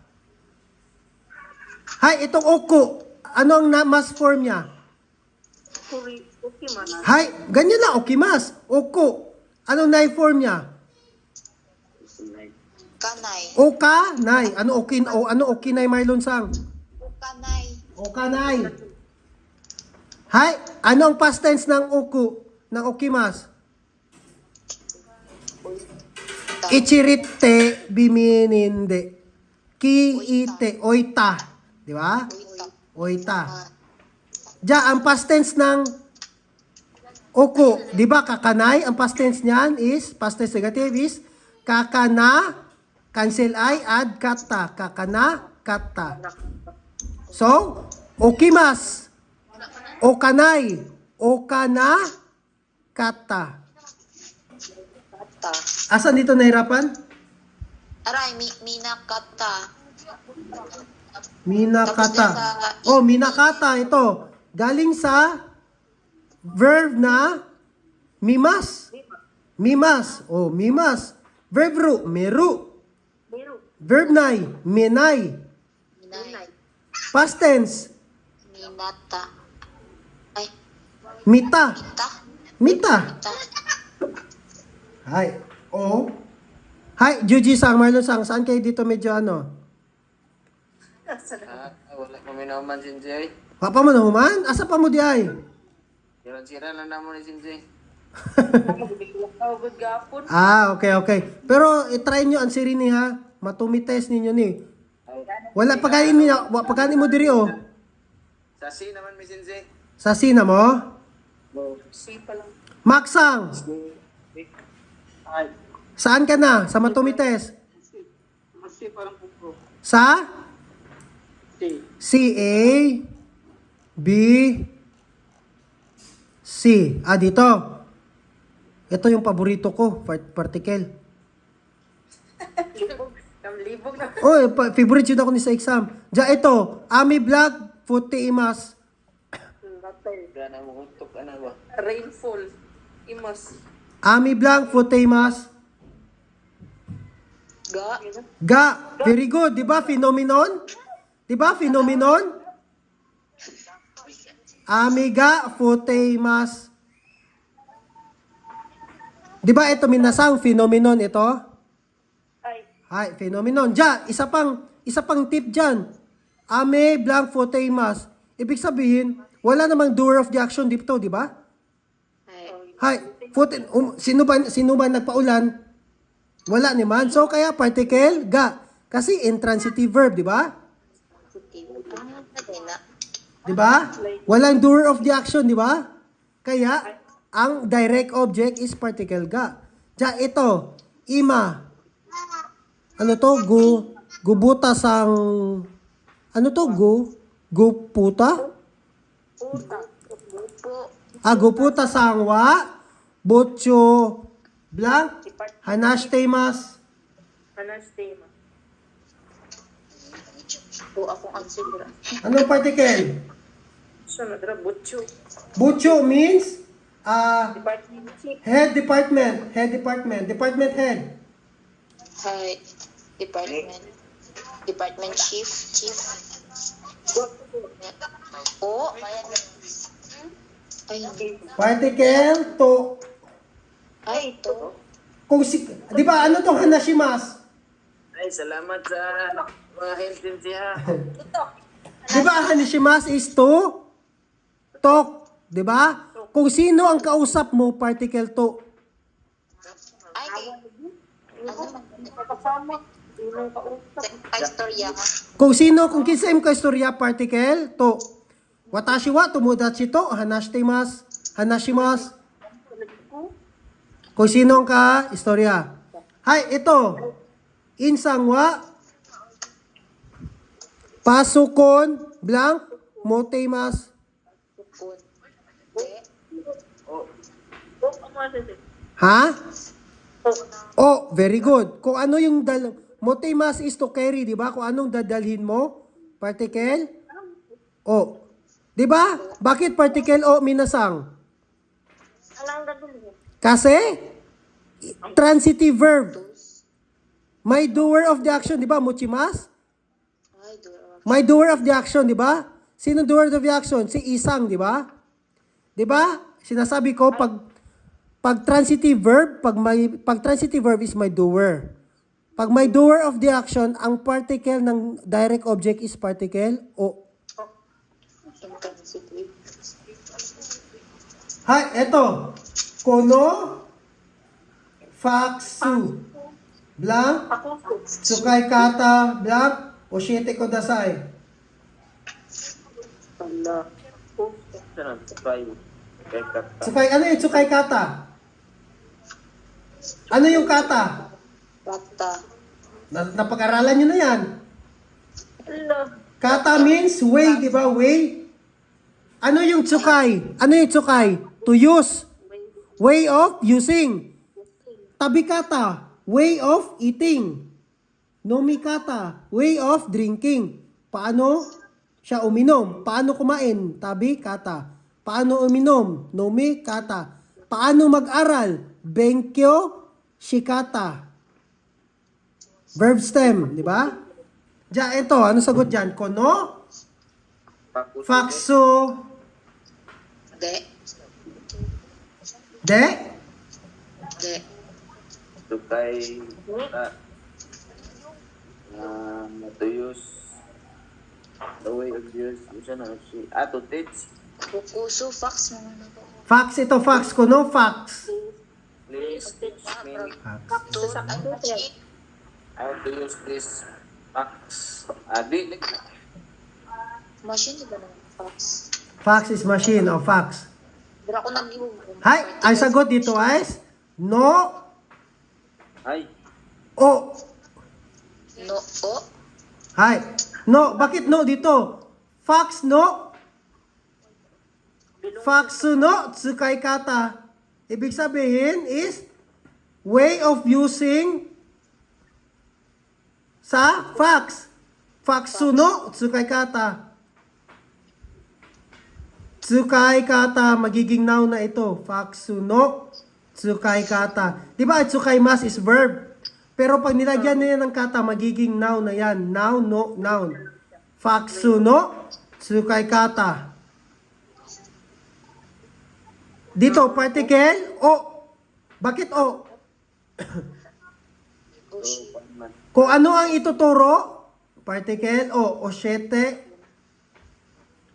Hay, itong oku. Ano ang mas form niya? Okay man. Hay, ganyan lang, okimas. Oku. Anong nai form niya? Kanay. Okanay. Ano okinay, Marlon Sang? Kanay. Okanay. Hay, ano ang past tense ng oku? Ng okimas? Ichirite bimininde. Kiite. Oita. Di ba? Oita. Ang past tense ng oku, di ba kakanay? Ang past tense niyan is, past tense negative is, kakana, cancel I, add kata. Kakana, kata. So, okimas. Okanay. Okana, kata. Kata. Asan dito nahirapan? Aray, minakata. Minakata. Oh, minakata. Ito. Galing sa verb na mimas. Mimas. Oh, mimas. Verb ru, meru. Verb nay, menay. Minay. Past tense, Minata. Ay, mita. ta. Mita. Ta. Hi. Oh. Hi, Juji Sang, Marlon Sang. Saan kayo dito medyo ano? Wala kami naman, Sinjay. Papa mo na human? Asa pa mo di ay? Sira lang naman ni Sinjay. Good gapon. Okay. Pero try nyo ang sirini ha. Matumites ninyo ni. Wala pagkain mo diri oh. Sa C naman, mi Sinjay. Sa sina mo? C pa lang. Maksang. Ay. Saan ka na? Sa Matumites? Kasi parang kuko. Sa? C. C, A, B, C. Dito. Ito yung paborito ko, particle. Libog na. Oh, favorite yun ako ni sa exam. Ito. Ami vlog, futi imas. Gana mo utok, ano ba? Rainfall. Imas. Ami vlog, futi imas. Ga. Very good. Di ba, phenomenon? Amiga, futi imas. Di ba ito minasang phenomenon ito? Hi, phenomenon. Isa pang tip dyan. Ame blank photeimas. Ibig sabihin, wala namang doer of the action dito, di ba? Hi, sino ba nagpaulan? Wala naman. So, kaya particle, ga. Kasi intransitive verb, di ba? Di ba? Walang doer of the action, di ba? Kaya, ang direct object is particle ga. Ito, ima. Ano to? Gubuta sang... Ano to? Guputa? Guputa sang wa. Botcho blank. Hanashtemas. Anastema. O akong answer. Anong particle? Sunod ra, butcho. Botcho means Department chief. head department. Department head. Hi. Department chief. O. Ay, hindi. Particle to. Ay, ito. Kung si, di ba ano tong hanashimasu? Ay, salamat sa mga hints ha. Di ba hanashimasu is to talk, di ba? Kung sino ang kausap mo, particle to. Ay, kay... Ano? Kasama. Inang kausap. Kaistorya ka. Kung sino, kung kinsa im ka istorya, particle to. Watashi wa tomodachi to hanashitemasu. Hanashimasu. Kung sino ang ka istorya. Hay, ito. Insang wa pasukon blank moteimasu. Sukun. De. Ha? Oh, very good. Kung ano yung moteimasu is to carry, di ba? Kung anong dadalhin mo, particle o. Di ba? Bakit particle o minasang? Alang dadulhin. Kasi transitive verb. May doer of the action, di ba? Mochimasu? Ay, dura. May doer of the action, di ba? Sino doer of the action? Si Isang, di ba? Di ba? Sinasabi ko pag transitive verb, pag transitive verb is my doer. Pag may doer of the action, ang particle ng direct object is particle o. Intensity. Hay, eto. Kono faksu blank tsukay kata blank oshite kudasai. Ala. Sana, try. Tsukay, ano yung tsukay kata? Ano yung kata? Kata. Napag-aralan nyo na yan. Ala. Kata means way, di ba? Way. Ano yung tsukay? Ano yung tsukay? To use. Way of using. Tabikata, way of eating. Nomikata, way of drinking. Paano siya uminom? Paano kumain? Tabikata. Paano uminom? Nomikata. Paano mag-aral? Benkyo shikata. Verb stem, di ba? Diyan, ito. Ano sagot dyan? Kono? Fakso. De. De? De. Tukay. To use. The way of use. Isa na si. To teach. Kukuso. Fax mo na po. Fax ito, fax. Kono? Fax. Please teach me To. Ano? Cheat. how to use this fax. Di. Machine ba ng fax? Fax is machine o fax. Dira ko nag-iwag. Hay, ang sagot dito is no Ay. o. No. O. Hay. No, bakit no dito? Fax no. Fax no, tsukai kata. Ibig sabihin is way of using sa fax. Fax no, tsukai kata. Tsukai kata, magiging noun na ito. Faxu no, tsukai kata. Di ba, tsukai mas is verb. Pero pag nilagyan na yan ng kata, magiging noun na yan. Noun, no, noun. Faxu no, tsukai kata. Dito, particle, o. Bakit o? Kung ano ang ituturo, particle, o, oshete,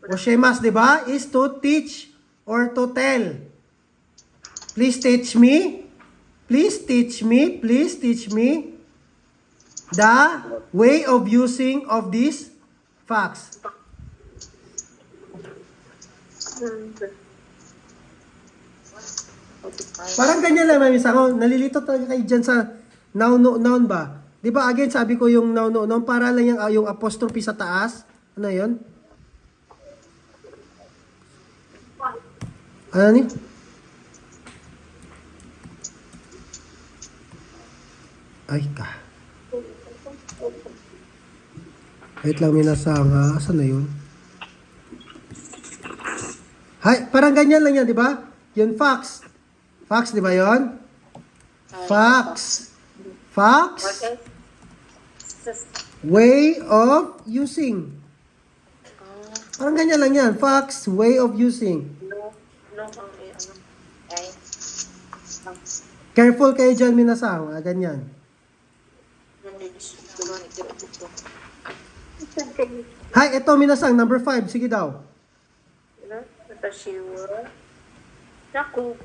oshemas, di ba? Is to teach or to tell. Please teach me. Please teach me. Please teach me the way of using of this fax. Parang ganyan lang, Mami Sango. Nalilito talaga kayo dyan sa noun, noun ba? Di ba, again, sabi ko yung noun, noun, para lang yung apostrophe sa taas. Ano yun? Ano ni? Ay ka. Wait lang, minasang ha. Saan na yun? Hay, parang ganyan lang yan, di ba? Yun, fax. Fax, di ba yun? Fax. Fax. Way of using. Parang ganyan lang yan. Fax, way of using. No, ang ano. Ay. Careful kayo dyan, minasang. Ganyan. Hi, eto minasang, number 5. Sige daw. Watashi wa Nakubi